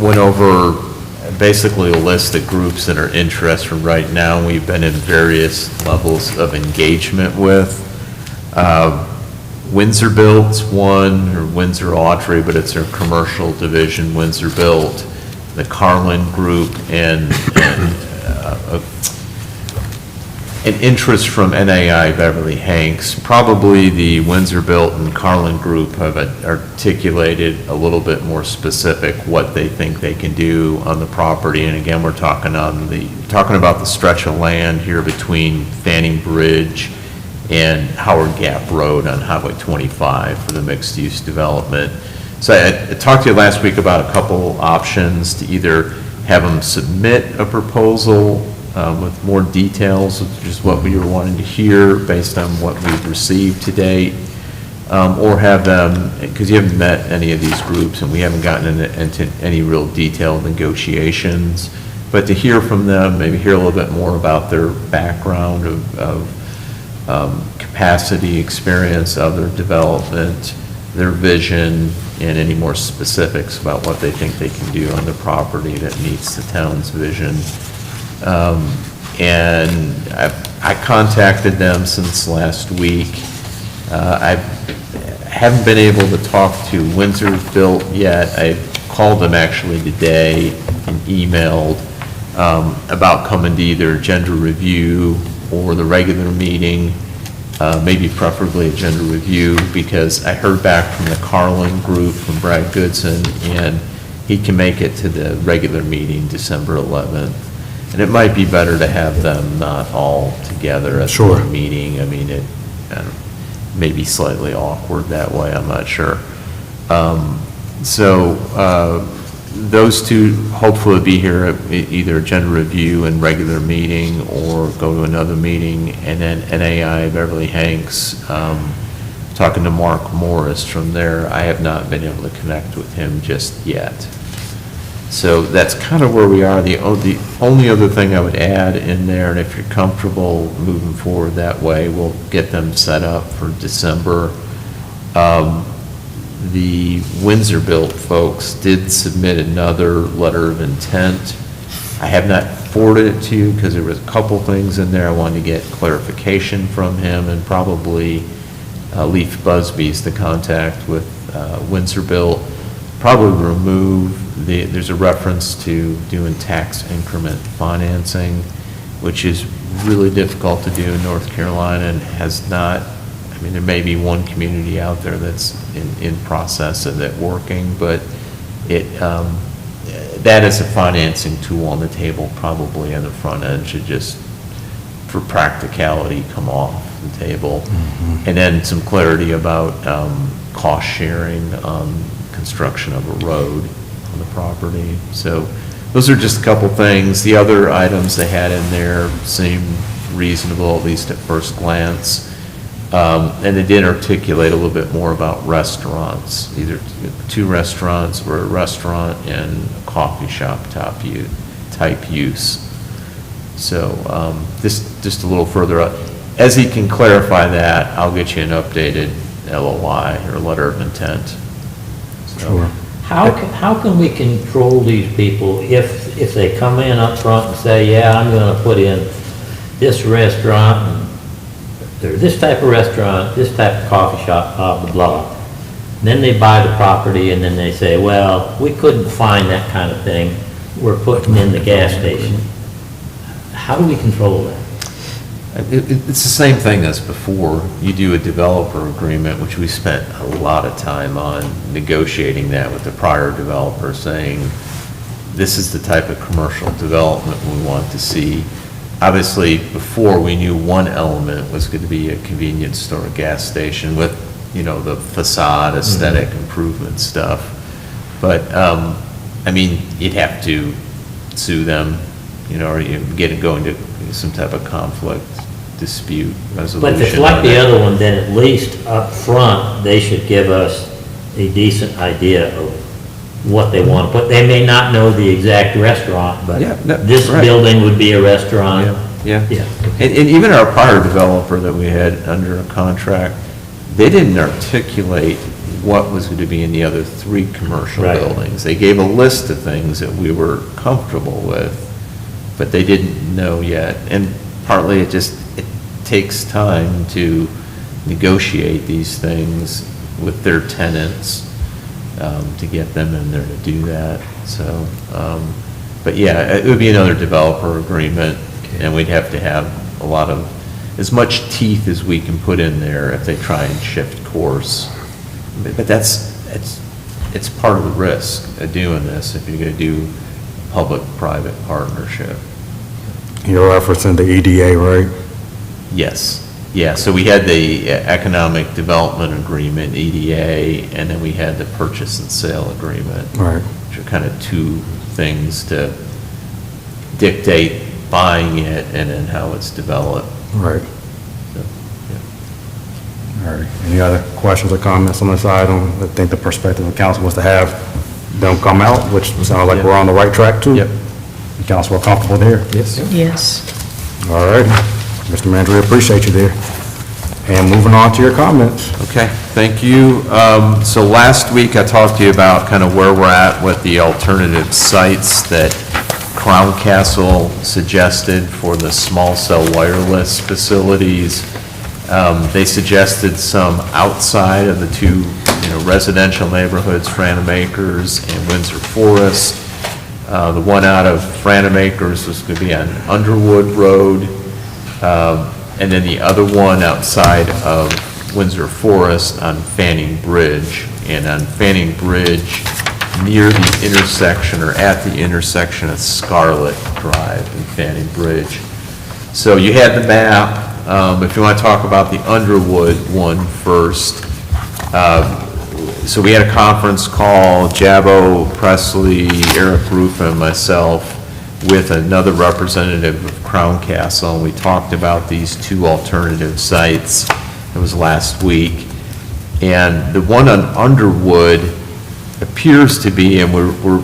went over basically a list of groups that are interested right now. We've been in various levels of engagement with. Windsor Built's one, or Windsor Autry, but it's their commercial division, Windsor Built, the Carlin Group, and an interest from NAI Beverly Hanks. Probably the Windsor Built and Carlin Group have articulated a little bit more specific what they think they can do on the property. And again, we're talking about the stretch of land here between Fanning Bridge and Howard Gap Road on Highway 25 for the mixed-use development. So I talked to you last week about a couple options to either have them submit a proposal with more details, which is what we were wanting to hear based on what we've received to date, or have them, because you haven't met any of these groups and we haven't gotten into any real detailed negotiations, but to hear from them, maybe hear a little bit more about their background of capacity, experience of their development, their vision, and any more specifics about what they think they can do on the property that meets the town's vision. And I contacted them since last week. I haven't been able to talk to Windsor Built yet. I called them actually today and emailed about coming to either agenda review or the regular meeting, maybe preferably agenda review, because I heard back from the Carlin Group, from Brad Goodson, and he can make it to the regular meeting December 11th. And it might be better to have them not all together at Sure. the meeting. I mean, it may be slightly awkward that way, I'm not sure. Those two hopefully will be here at either agenda review and regular meeting, or go to another meeting. And then NAI Beverly Hanks, talking to Mark Morris from there, I have not been able to connect with him just yet. So that's kind of where we are. The only other thing I would add in there, and if you're comfortable moving forward that way, we'll get them set up for December. The Windsor Built folks did submit another letter of intent. I have not forwarded it to you because there was a couple things in there I wanted to get clarification from him, and probably Leif Busby's the contact with Windsor Built. Probably remove there's a reference to doing tax increment financing, which is really difficult to do in North Carolina and has not, I mean, there may be one community out there that's in process of it working, but that is a financing tool on the table probably on the front end should just for practicality, come off the table. And then some clarity about cost sharing on construction of a road on the property. So those are just a couple things. The other items they had in there seem reasonable, at least at first glance. And they did articulate a little bit more about restaurants, either 2 restaurants or a restaurant and a coffee shop type use. So just a little further up. As he can clarify that, I'll get you an updated LOI or letter of intent. So- Sure. How can we control these people if they come in up front and say, yeah, I'm gonna put in this restaurant, or this type of restaurant, this type of coffee shop, blah, blah, blah. Then they buy the property and then they say, well, we couldn't find that kind of thing, we're putting in the gas station. How do we control that? It's the same thing as before. You do a developer agreement, which we spent a lot of time on negotiating that with the prior developer, saying, this is the type of commercial development we want to see. Obviously, before, we knew one element was going to be a convenience store, a gas station with, the facade aesthetic improvement stuff. But, you'd have to sue them, or you get it going to some type of conflict dispute resolution. But if it's like the other one, then at least up front, they should give us a decent idea of what they want to put. They may not know the exact restaurant, but Yeah, no, this right. building would be a restaurant. Yeah. Yeah. And even our prior developer that we had under a contract, they didn't articulate what was going to be in the other 3 commercial Right. buildings. They gave a list of things that we were comfortable with, but they didn't know yet. And partly it takes time to negotiate these things with their tenants, to get them in there to do that. So, but yeah, it would be another developer agreement, and we'd have to have as much teeth as we can put in there if they try and shift course. But it's part of the risk of doing this if you're going to do public-private partnership. You're referencing the EDA, right? Yes. Yeah, so we had the Economic Development Agreement, EDA, and then we had the Purchase and Sale Agreement. Right. Which are kind of 2 things to dictate buying it and then how it's developed. Right. So, yeah. All right. Any other questions or comments on this item? I think the perspective of council was to have them come out, which sounds like we're on the right track too. Yep. The council are comfortable there? Yes. Yes. All right. Mr. Manager, we appreciate you there. And moving on to your comments. Okay, thank you. So last week, I talked to you about kind of where we're at with the alternative sites that Crown Castle suggested for the small cell wireless facilities. They suggested some outside of the 2 residential neighborhoods, Franham Acres and Windsor Forest. The one out of Franham Acres was going to be on Underwood Road. And then the other one outside of Windsor Forest on Fanning Bridge. And on Fanning Bridge, near the intersection or at the intersection of Scarlet Drive and Fanning Bridge. So you had the map. If you want to talk about the Underwood one first. So we had a conference call, Jabo, Presley, Eric Rufa, and myself, with another representative of Crown Castle, and we talked about these 2 alternative sites. It was last week. And the one on Underwood appears to be, and we're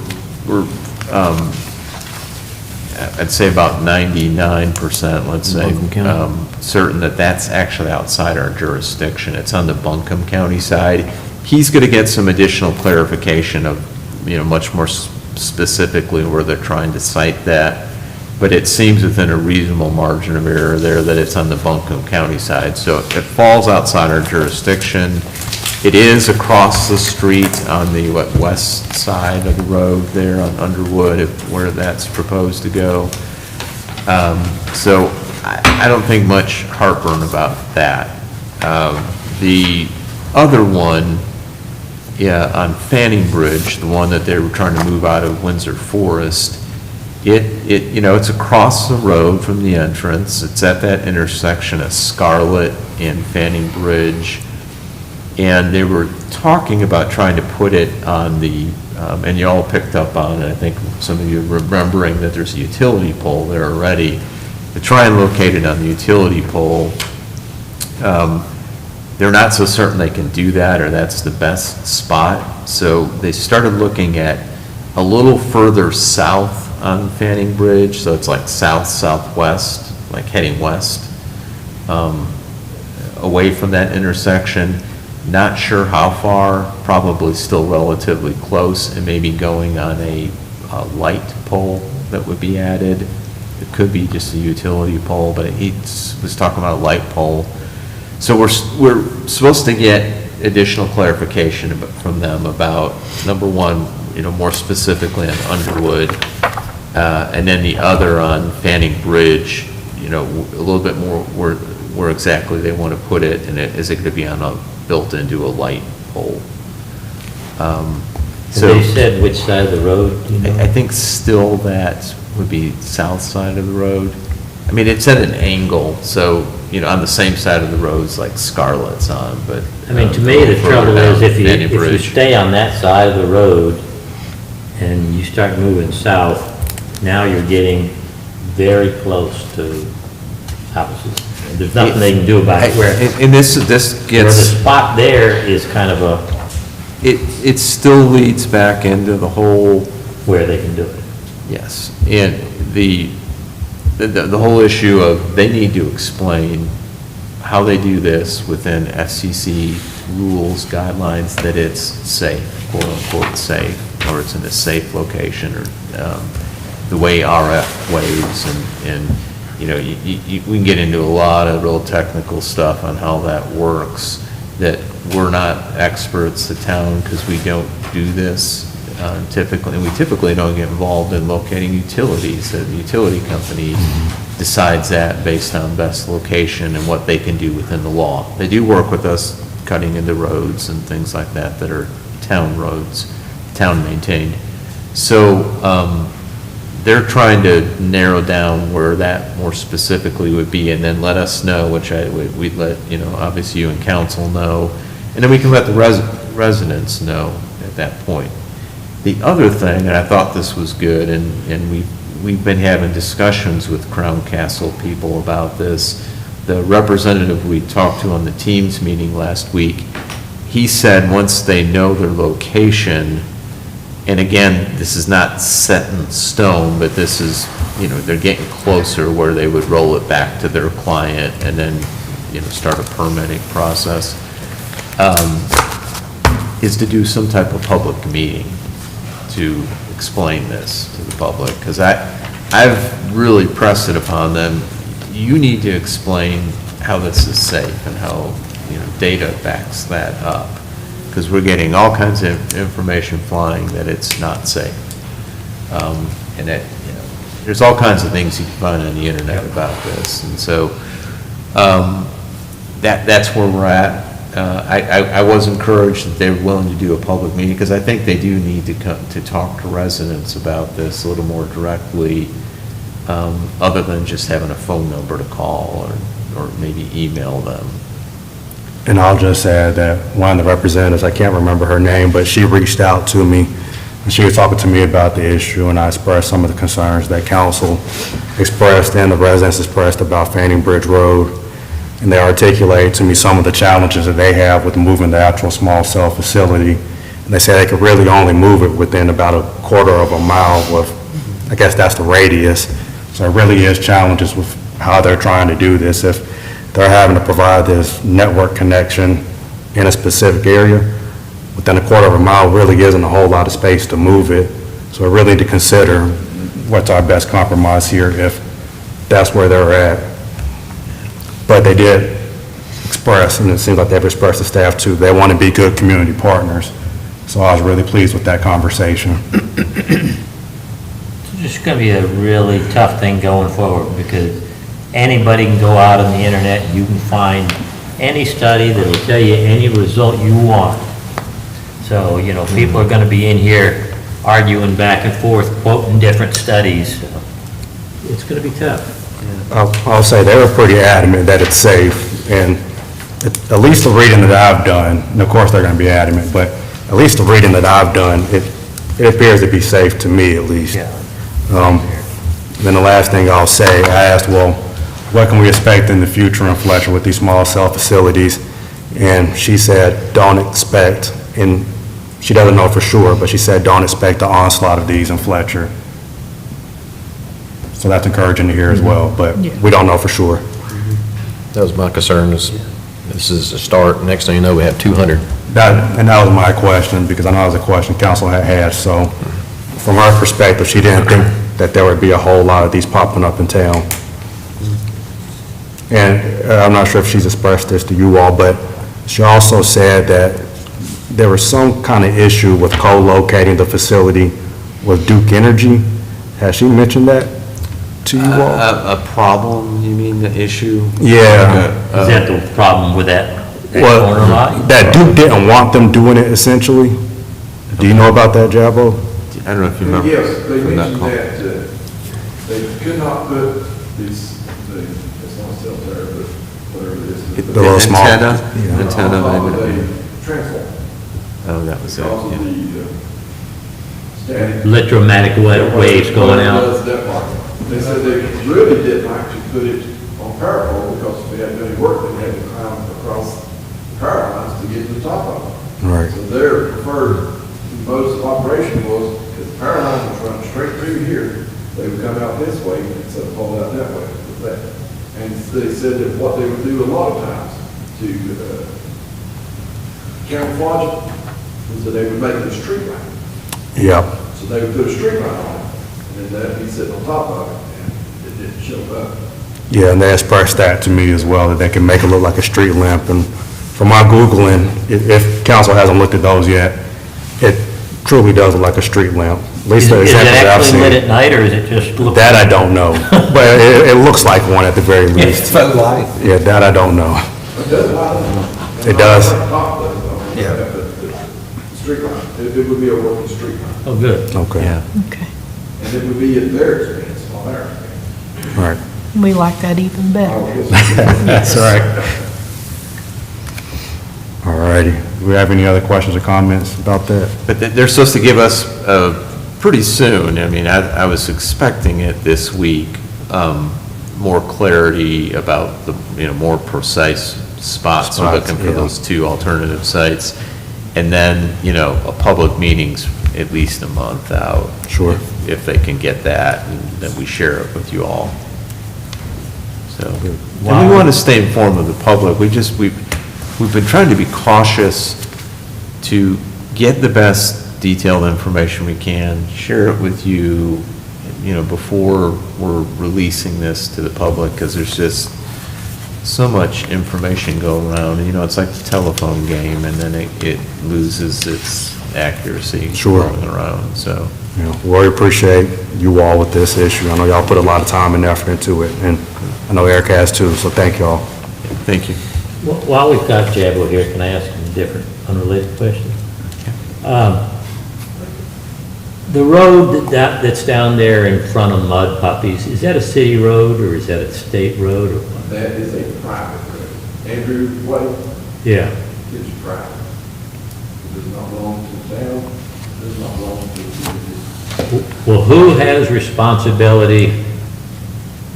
I'd say about 99%, let's say, certain that that's actually outside our jurisdiction. It's on the Buncombe County side. He's going to get some additional clarification of, much more specifically where they're trying to cite that, but it seems within a reasonable margin of error there that it's on the Buncombe County side. So it falls outside our jurisdiction. It is across the street on the west side of the road there on Underwood, where that's proposed to go. So I don't think much heartburn about that. The other one, on Fanning Bridge, the one that they were trying to move out of Windsor Forest, It's across the road from the entrance. It's at that intersection of Scarlett and Fanning Bridge. And they were talking about trying to put it on the, and you all picked up on it, I think some of you remembering that there's a utility pole there already. To try and locate it on the utility pole, they're not so certain they can do that, or that's the best spot. So they started looking at a little further south on Fanning Bridge, so it's like south-southwest, like heading west, away from that intersection. Not sure how far, probably still relatively close, and maybe going on a light pole that would be added. It could be just a utility pole, but he was talking about a light pole. So we're supposed to get additional clarification from them about, number one, more specifically on Underwood, and then the other on Fanning Bridge, a little bit more where exactly they want to put it, and is it going to be built into a light pole? So they said which side of the road, do you know? I think still that would be south side of the road. I mean, it's at an angle, so, on the same side of the roads like Scarlett's on, but. I mean, to me, the trouble is if you stay on that side of the road and you start moving south, now you're getting very close to houses. There's nothing they can do about it, where this where the gets, spot there is kind of a, it still leads back into the whole, where they can do it. yes, and the whole issue of they need to explain how they do this within FCC rules, guidelines, that it's safe, quote unquote safe, or it's in a safe location, or the way RF waves, and we can get into a lot of real technical stuff on how that works, that we're not experts, the town, because we don't do this typically, and we typically don't get involved in locating utilities. The utility company decides that based on best location and what they can do within the law. They do work with us cutting into roads and things like that are town roads, town maintained. So they're trying to narrow down where that more specifically would be, and then let us know, which we'd let, obviously you and council know, and then we can let the residents know at that point. The other thing, and I thought this was good, and we've been having discussions with Crown Castle people about this. The representative we talked to on the Teams meeting last week, he said once they know their location, and again, this is not set in stone, but this is, they're getting closer where they would roll it back to their client and then, start a permitting process, is to do some type of public meeting to explain this to the public, because I've really pressed it upon them. You need to explain how this is safe and how, data backs that up, because we're getting all kinds of information flying that it's not safe. And that, there's all kinds of things you can find on the internet about this, and so that's where we're at. I was encouraged that they were willing to do a public meeting, because I think they do need to come to talk to residents about this a little more directly, other than just having a phone number to call or maybe email them. And I'll just add that one of the representatives, I can't remember her name, but she reached out to me, and she was talking to me about the issue, and I expressed some of the concerns that council expressed and the residents expressed about Fanning Bridge Road. And they articulated to me some of the challenges that they have with moving the actual small cell facility. And they say they could really only move it within about a quarter of a mile of, I guess that's the radius. So it really is challenges with how they're trying to do this. If they're having to provide this network connection in a specific area, within a quarter of a mile really isn't a whole lot of space to move it. So we really need to consider what's our best compromise here if that's where they're at. But they did express, and it seems like they've expressed to staff too, they want to be good community partners. So I was really pleased with that conversation. It's just going to be a really tough thing going forward, because anybody can go out on the internet, you can find any study that'll tell you any result you want. So, people are going to be in here arguing back and forth, quoting different studies. It's going to be tough. I'll say they were pretty adamant that it's safe, and at least the reading that I've done, and of course they're going to be adamant, but at least the reading that I've done, it appears to be safe to me at least. Then the last thing I'll say, I asked, well, what can we expect in the future in Fletcher with these small cell facilities? And she said, don't expect, and she doesn't know for sure, but she said, don't expect the onslaught of these in Fletcher. So that's encouraging to hear as well, but we don't know for sure. That was my concern, is this is a start, next thing you know, we have 200. And that was my question, because I know that was a question council had, so from her perspective, she didn't think that there would be a whole lot of these popping up in town. And I'm not sure if she's expressed this to you all, but she also said that there was some kind of issue with co-locating the facility with Duke Energy. Has she mentioned that to you all? A problem, you mean, the issue? Yeah. Is that the problem with that corner Well, lot? that Duke didn't want them doing it essentially. Do you know about that, Jabbo? I don't know if you remember. Yes, they from that mentioned call. that they could not put these, it's not cell tower, but whatever it is. The little small- Antenna? Yeah. Antenna, On top of maybe. a transformer. Oh, that was it, Because of yeah. the static. Electromagnetic waves going out. Does that part. They said they really didn't actually put it on power pole because if they hadn't done any work, they had to climb across the power lines to get to the top of it. Right. So their preferred mode of operation was, if the power line was running straight through here, they would come out this way instead of pull out that way with that. And they said that what they would do a lot of times to camouflage it was that they would make it a street lamp. Yeah. So they would put a street light on it, and then that'd be sitting on top of it, and it didn't show up. Yeah, and they expressed that to me as well, that they can make it look like a street lamp. And from my Googling, if council hasn't looked at those yet, it truly does look like a street lamp. At least Is the it examples that I've actually lit seen. at night, or is it just look? That I don't know, but it looks like one at the very least. Faux light. Yeah, that I don't know. It does light. It does? Top of it, though. Yeah. But the street light, it would be a working street light, Oh, good. Okay. Yeah. Okay. and it would be at their expense, not our expense. All right. We like that even better. That's right. All righty. Do we have any other questions or comments about that? But they're supposed to give us pretty soon, I mean, I was expecting it this week, more clarity about the, more precise spots. We're Spots, looking for yeah. those two alternative sites. And then, a public meeting's at least a month out. Sure. If they can get that, and then we share it with you all. So, and we want to stay informed of the public. We've been trying to be cautious to get the best detailed information we can, share it with you, before we're releasing this to the public, because there's just so much information going around. It's like the telephone game, and then it loses its accuracy Sure. going around, so. We appreciate you all with this issue. I know y'all put a lot of time and effort into it, and I know Eric has too, so thank y'all. Thank you. While we've got Jabbo here, can I ask him a different, unrelated question? The road that's down there in front of Mud Puppies, is that a city road, or is that a state road, or what? That is a private road. Andrew Way Yeah. is private. It does not belong to the town, it does not belong to the city. Well, who has responsibility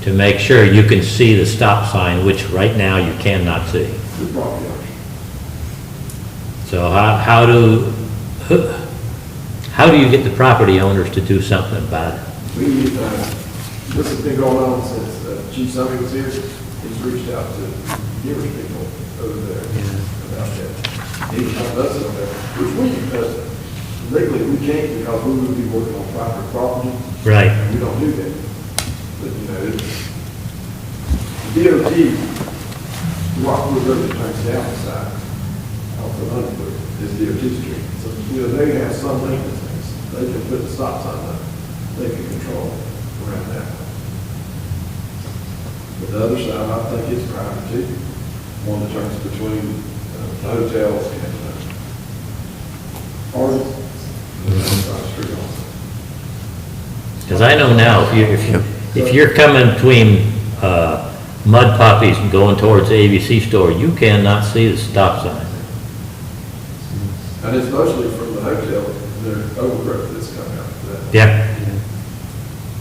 to make sure you can see the stop sign, which right now you cannot see? The property owner. So how do you get the property owners to do something about it? This has been going on since Chief Summey was here. He's reached out to numerous people over there about that. He's helped us over there, which legally we can't because we would be working on private property. Right. And we don't do that. But, the DOT, Rockwood Road turns down the side off the Huntingburg, is DOT street. So, they have some maintenance things. They can put the stop sign up. They can control around that. But the other side, I think it's private too. One that turns between the hotels and Arnold. Street also. Because I know now, if you're coming between Mud Puppies and going towards the ABC store, you cannot see the stop sign. And it's mostly from the hotel, the overgrowth that's coming out of that. Yeah.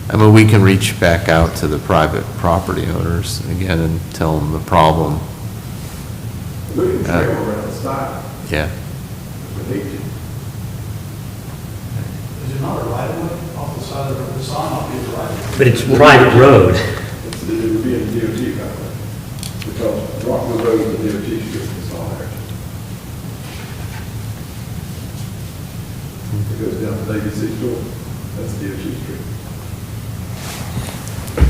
I mean, we can reach back out to the private property owners again and tell them the problem. We can trail around the side Yeah. if we need to. Is it not a right of way off the side of the sign, off the right of way? But it's a private road. It would be in the DOT kind of way, because Rockville Road is the DOT street, it's all there. It goes down to the ABC store, that's the DOT street.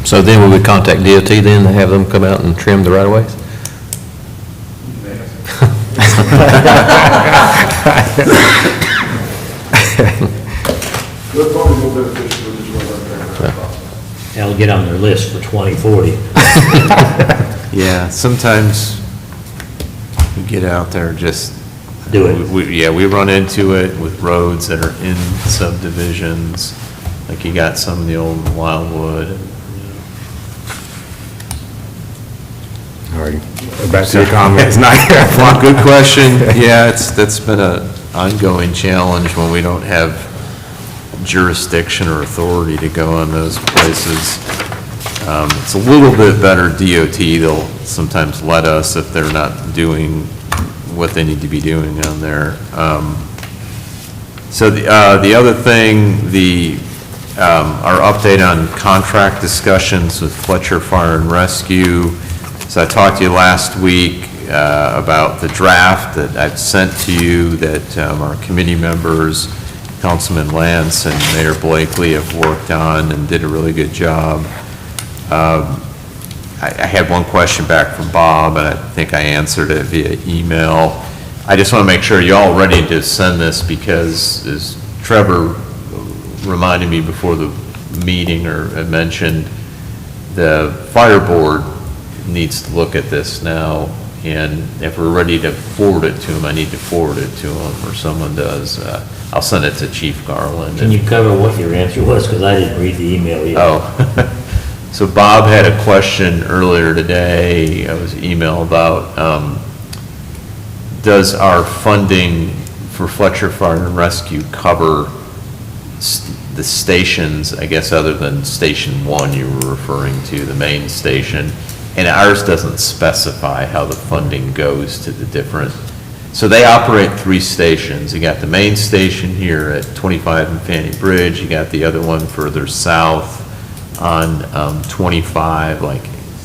So then we would contact DOT then to have them come out and trim the right-of-ways? That's probably more beneficial than just run right there. That'll get on their list for 2040. Yeah, sometimes we get out there just. Do it. Yeah, we run into it with roads that are in subdivisions, like you got some of the old Wildwood. All right, back to your comments. Well, good question. Yeah, that's been an ongoing challenge when we don't have jurisdiction or authority to go on those places. It's a little bit better DOT, they'll sometimes let us if they're not doing what they need to be doing on there. So the other thing, our update on contract discussions with Fletcher Fire and Rescue. So I talked to you last week about the draft that I've sent to you that our committee members, Councilman Lance and Mayor Blakely have worked on and did a really good job. I had one question back from Bob, and I think I answered it via email. I just want to make sure you're all ready to send this because, as Trevor reminded me before the meeting or had mentioned, the fire board needs to look at this now, and if we're ready to forward it to him, I need to forward it to him, or someone does. I'll send it to Chief Garland. Can you cover what your answer was? Because I didn't read the email yet. Oh. So Bob had a question earlier today, it was email about, does our funding for Fletcher Fire and Rescue cover the stations, I guess, other than Station 1 you were referring to, the main station? And ours doesn't specify how the funding goes to the different, so they operate 3 stations. You got the main station here at 25 and Fanny Bridge, you got the other one further south on 25, like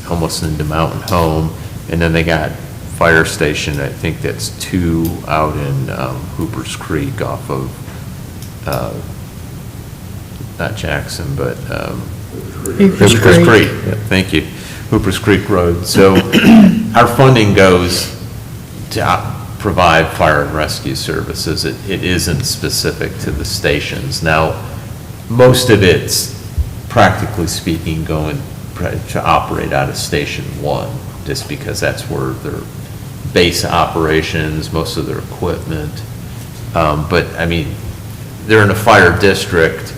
almost into Mountain Home, and then they got fire station, I think that's 2 out in Hooper's Creek off of, not Jackson, but Hooper's Hooper's Creek. Creek, yeah, thank you, Hooper's Creek Road. So our funding goes to provide fire and rescue services. It isn't specific to the stations. Now, most of it's, practically speaking, going to operate out of Station 1, just because that's where their base operations, most of their equipment. But, I mean, they're in a fire district,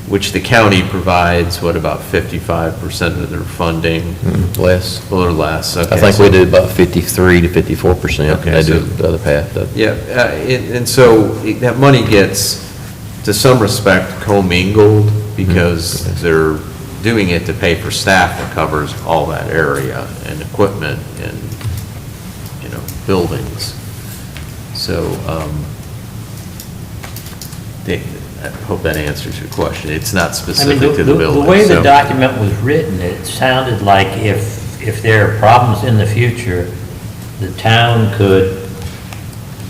which the county provides, what, about 55% of their funding? Less. Or less, okay. I think we do about 53 to 54%. Okay, They do so- the other half. Yeah, and so that money gets, to some respect, commingled because they're doing it to pay for staff that covers all that area and equipment and, buildings. So, I hope that answers your question. It's not I mean, specific to the building. the way the so- document was written, it sounded like if there are problems in the future, the town could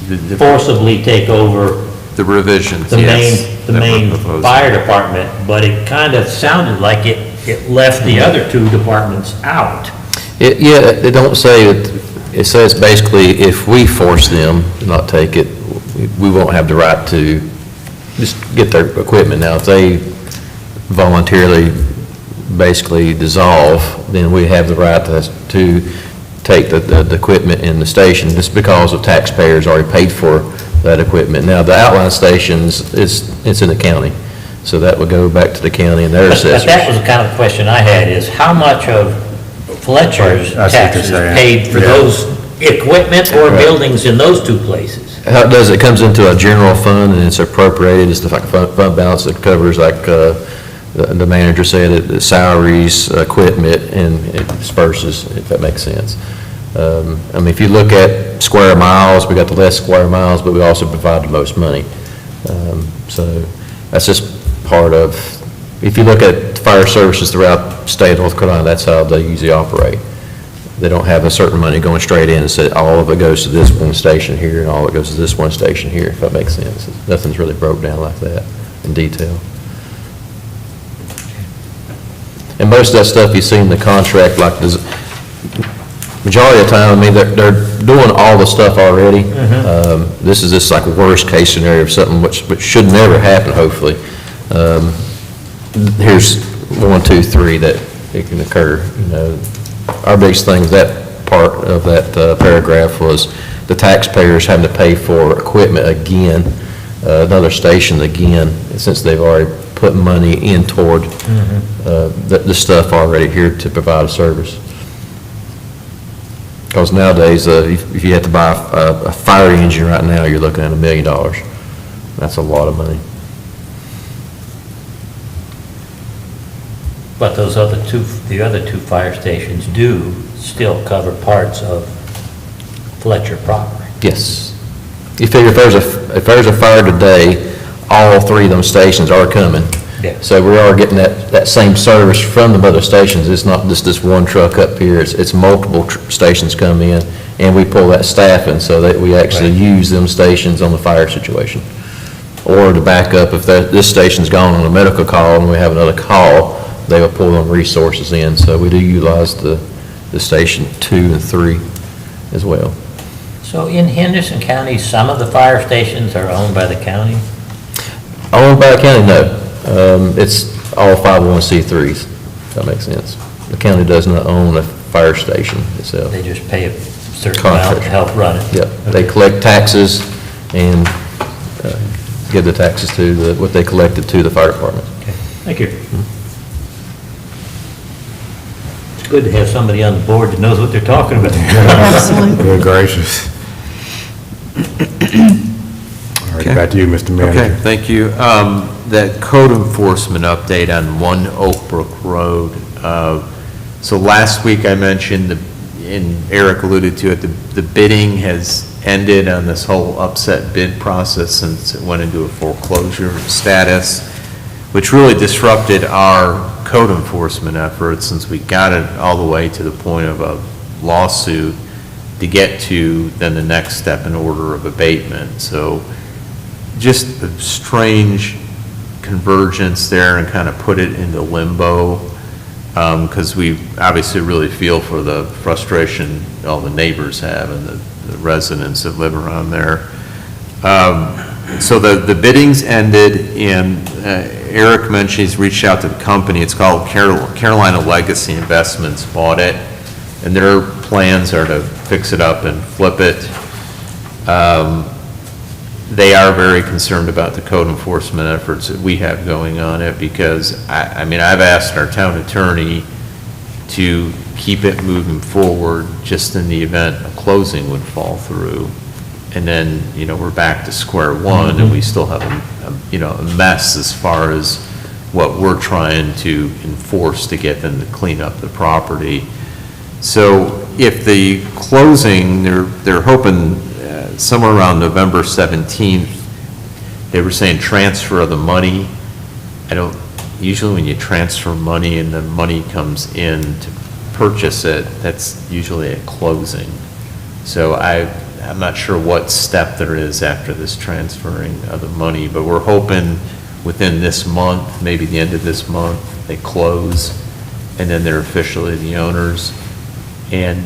the- forcibly take over The revisions, the yes. the that we're main proposing. fire department, but it kind of sounded like it left the other 2 departments out. Yeah, they don't say it, it says basically if we force them to not take it, we won't have the right to just get their equipment. Now, if they voluntarily basically dissolve, then we have the right to take the equipment in the station, just because the taxpayers already paid for that equipment. Now, the outline stations, it's in the county. So that would go back to the county and their But that assessors. was the kind of question I had, is how much of Fletcher's That's what they're taxes saying. paid for Yeah. those equipment or Right. buildings in those two places? How it does, it comes into a general fund and it's appropriated, it's like a fund balance that covers, like the manager said, the salaries, equipment, and it disperses, if that makes sense. I mean, if you look at square miles, we got the less square miles, but we also provide the most money. So that's just part of, if you look at fire services throughout the state of North Carolina, that's how they usually operate. They don't have a certain money going straight in and say, all of it goes to this one station here and all of it goes to this one station here, if that makes sense. Nothing's really broke down like that in detail. And most of that stuff you see in the contract, like this, majority of the time, I mean, they're doing all the stuff already. This is just like a worst case scenario of something which should never happen, hopefully. Here's 1, 2, 3 that it can occur, you know. Our biggest thing, that part of that paragraph was the taxpayers having to pay for equipment again, another station again, since they've already put money in toward the stuff already here to provide a service. Because nowadays, if you have to buy a fire engine right now, you're looking at $1 million. That's a lot of money. But the other two fire stations do still cover parts of Fletcher proper. Yes. You figure if there's a fire today, all 3 of those stations are coming. Yeah. So we are getting that same service from the other stations. It's not just this one truck up here, it's multiple stations come in, and we pull that staff in so that we actually Right. use them stations on the fire situation. Or to back up, if this station's gone on a medical call and we have another call, they will pull them resources in. So we do utilize the station 2 and 3 as well. So in Henderson County, some of the fire stations are owned by the county? Owned by the county, no. It's all 501c3s, if that makes sense. The county does not own a fire station itself. They just pay a certain amount to help run it? Yep, they collect taxes and give the taxes to what they collected to the fire department. Okay, thank you. It's good to have somebody on the board that knows what they're talking about. Absolutely. Good gracious. All right, back to you, Mr. Manager. Okay, thank you. That code enforcement update on 1 Oak Brook Road. So last week I mentioned, and Eric alluded to it, the bidding has ended on this whole upset bid process since it went into a foreclosure status, which really disrupted our code enforcement efforts since we got it all the way to the point of a lawsuit to get to then the next step in order of abatement. So just a strange convergence there and kind of put it into limbo, because we obviously really feel for the frustration all the neighbors have and the residents that live around there. So the biddings ended, and Eric mentioned he's reached out to the company. It's called Carolina Legacy Investments, bought it, and their plans are to fix it up and flip it. They are very concerned about the code enforcement efforts that we have going on it, because, I mean, I've asked our town attorney to keep it moving forward just in the event a closing would fall through. And then, you know, we're back to square one, and we still have a mess as far as what we're trying to enforce to get them to clean up the property. So if the closing, they're hoping somewhere around November 17th, they were saying transfer of the money. Usually when you transfer money and the money comes in to purchase it, that's usually a closing. So I'm not sure what step there is after this transferring of the money, but we're hoping within this month, maybe the end of this month, they close, and then they're officially the owners. And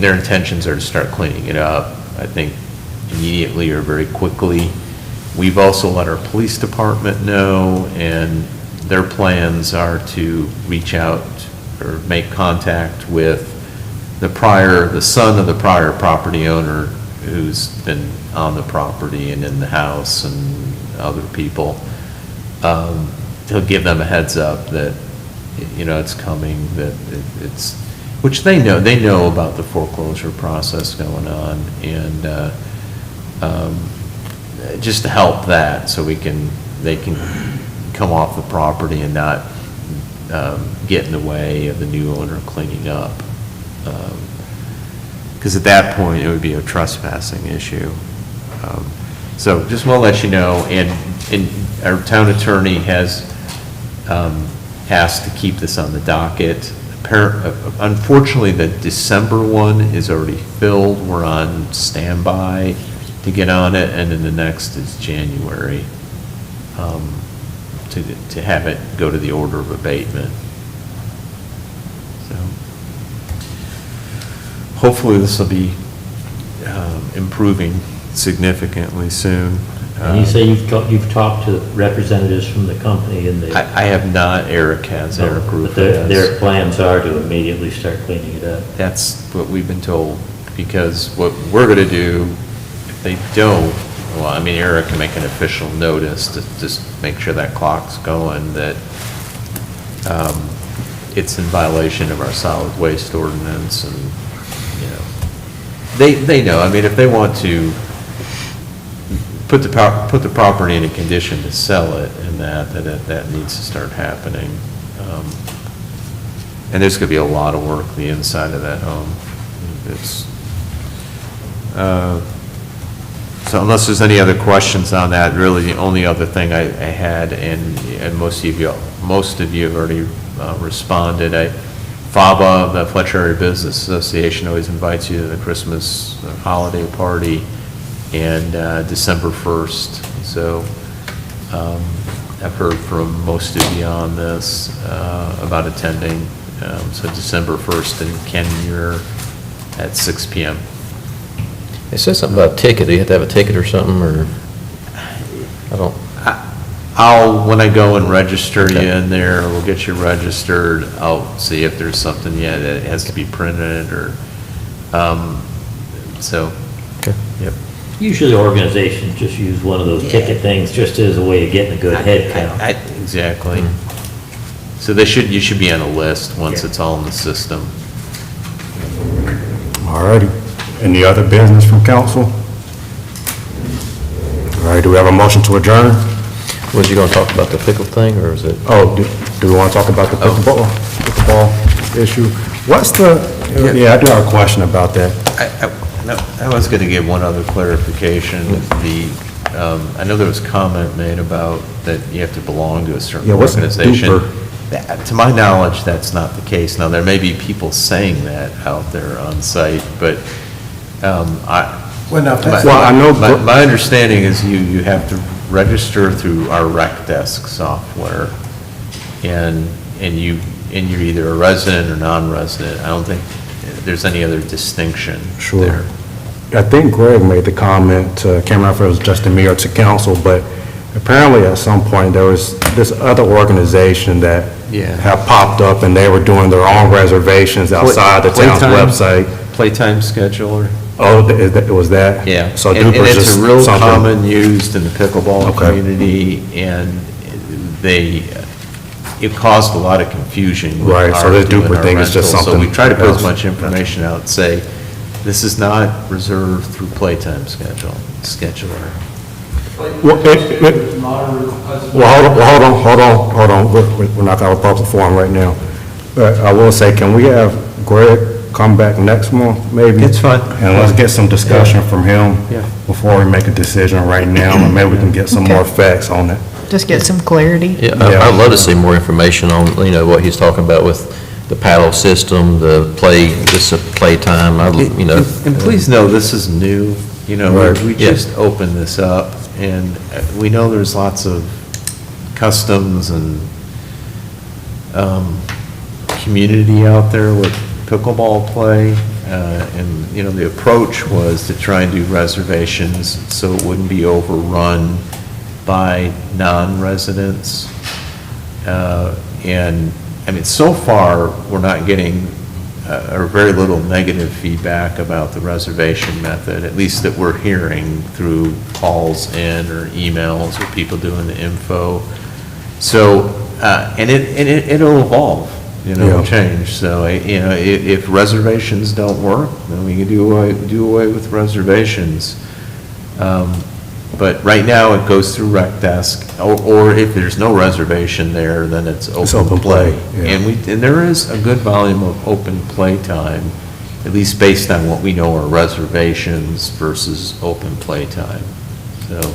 their intentions are to start cleaning it up, I think, immediately or very quickly. We've also let our police department know, and their plans are to reach out or make contact with the son of the prior property owner who's been on the property and in the house and other people, he'll give them a heads up that, you know, it's coming, that it's, which they know about the foreclosure process going on, and just to help that, so they can come off the property and not get in the way of the new owner cleaning up. Because at that point, it would be a trespassing issue. So just want to let you know, and our town attorney has asked to keep this on the docket. Unfortunately, the December one is already filled. We're on standby to get on it, and then the next is January, to have it go to the order of abatement. So hopefully this will be improving significantly soon. And you say you've talked to representatives from the company and they... I have not. Eric has, Eric Group But has. their plans are to immediately start cleaning it up. That's what we've been told, because what we're gonna do, if they don't, well, I mean, Eric can make an official notice to just make sure that clock's going, that it's in violation of our solid waste ordinance, and, you know, they know, I mean, if they want to put the property in a condition to sell it, and that needs to start happening. And there's gonna be a lot of work the inside of that home. It's, so unless there's any other questions on that, really the only other thing I had, and most of you have already responded. FABA, the Fletcher Area Business Association, always invites you to the Christmas holiday party, and December 1st. So I've heard from most of you on this about attending. So December 1st in Kenmure at 6 p.m. It says something about a ticket. Do you have to have a ticket or something, or? I don't. When I go and register you in there, we'll get you registered. I'll see if there's something yet that has to be printed, or, so, Okay. yep. Usually organizations just use one of those ticket things just as a way of getting a good head count. Exactly. So you should be on a list once it's all in the system. All righty. Any other business from council? All right, do we have a motion to adjourn? Was you going to talk about the pickle thing, or is it? Oh, do we want to talk about the pickleball issue? What's yeah, I do have a question about that. I was going to give one other clarification. I know there was comment made about that you have to belong to a certain Yeah, what's organization. duper? To my knowledge, that's not the case. Now, there may be people saying that out there on site, but my understanding is you have to register through our rec desk software, and you're either a resident or non-resident. I don't think there's any other distinction there. I think Greg made the comment, can't remember if it was just to me or to council, but apparently at some point there was this other organization that have popped up, and they were doing their own reservations outside the town's website. Playtime scheduler. Oh, it was that? Yeah. So And Duper's it's just a real something- common used in the pickleball Okay. community, and it caused a lot of confusion. with Right, so our the doing Duper our thing is just rentals. So something we try to put as else. much information out, say, this is not reserved through Playtime scheduler. Well, hold on. We're not going to have a public forum right now. But I will say, can we have Greg come back next month, maybe? It's fine. And let's get some discussion from him Yeah. before we make a decision right now, and maybe we can get some more facts on it. Just get some clarity. Yeah, I'd love to see more information on, what he's talking about with the paddle system, this playtime, And please know, this is new, Right. we Yeah. just opened this up, and we know there's lots of customs and community out there with pickleball play, and, the approach was to try and do reservations so it wouldn't be overrun by non-residents. And, I mean, so far, we're not getting or very little negative feedback about the reservation method, at least that we're hearing through calls in or emails or people doing the info. So, and it'll evolve, you know, Yeah. change. So, you know, if reservations don't work, then we can do away with reservations. But right now, it goes through Rec Desk, or if there's no reservation there, then it's open play. yeah. And there is a good volume of open play time, at least based on what we know are reservations versus open play time. So,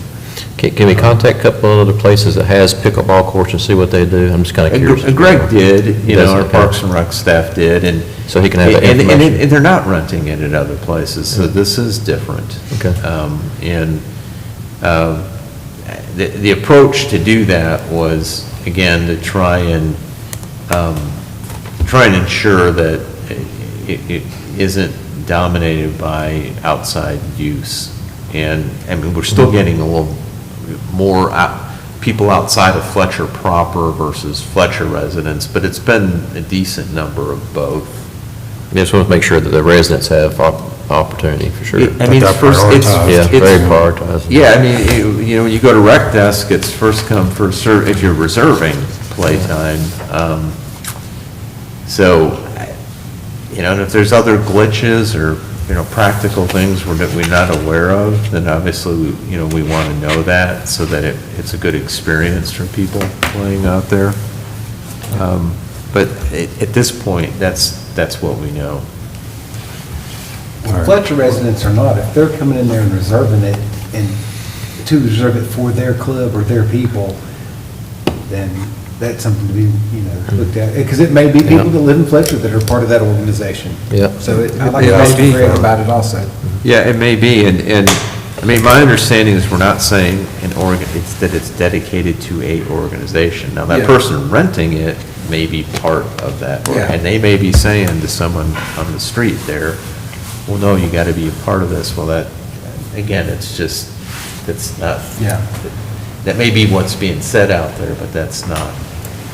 Can we contact a couple of other places that has pickleball courts and see what they do? I'm just kind of curious. and Greg did, you know, our Does, okay. Parks and Rec staff did, and. So he can have that and information. they're not renting it at other places, so this is different. Okay. The approach to do that was, again, to try and ensure that it isn't dominated by outside use. And, I mean, we're still getting a little more people outside of Fletcher proper versus Fletcher residents, but it's been a decent number of both. I just want to make sure that the residents have opportunity, for sure. I mean, they're first, prioritized. Yeah, it's. very prioritized. Yeah, I mean, you know, when you go to Rec Desk, it's first come, first served, if you're reserving playtime. So, you know, and if there's other glitches or, you know, practical things we're not aware of, then obviously, you know, we want to know that so that it's a good experience for people playing out there. But at this point, that's what we know. Fletcher residents or not, if they're coming in there and reserving it, and to reserve it for their club or their people, then that's something to be, you know, looked at. Because it may be people that live in Fletcher that are part of that organization. Yeah. So I like Yeah, to maybe. Greg about it also. Yeah, it may be, and, I mean, my understanding is we're not saying that it's dedicated to a organization. Now, that Yeah. person renting it may be part of that, Yeah. and they may be saying to someone on the street there, well, no, you gotta be a part of this. Well, that, again, it's not. Yeah. That may be what's being said out there, but that's not,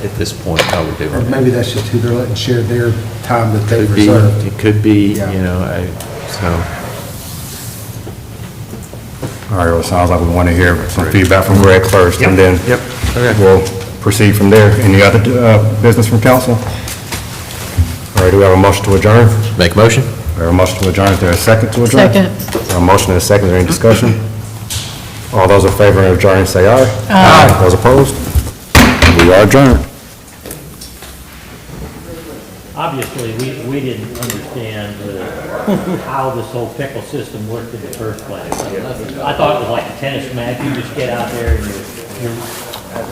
at this point, how we're doing Or it. maybe that's just who they're letting share their time that they've Could be, reserved. it could be, Yeah. you know, All right, well, it sounds like we want to hear some feedback from Greg first, and then Yep, okay. we'll proceed from there. Any other business from council? All right, do we have a motion to adjourn? Make a motion? We have a motion to adjourn. Is there a second to adjourn? Second. A motion and a second. Is there any discussion? All those in favor of adjourning, say aye. Aye. Those opposed? We are adjourned. Obviously, we didn't understand how this whole pickle system worked in the first place. I thought it was like a tennis match, you just get out there and you're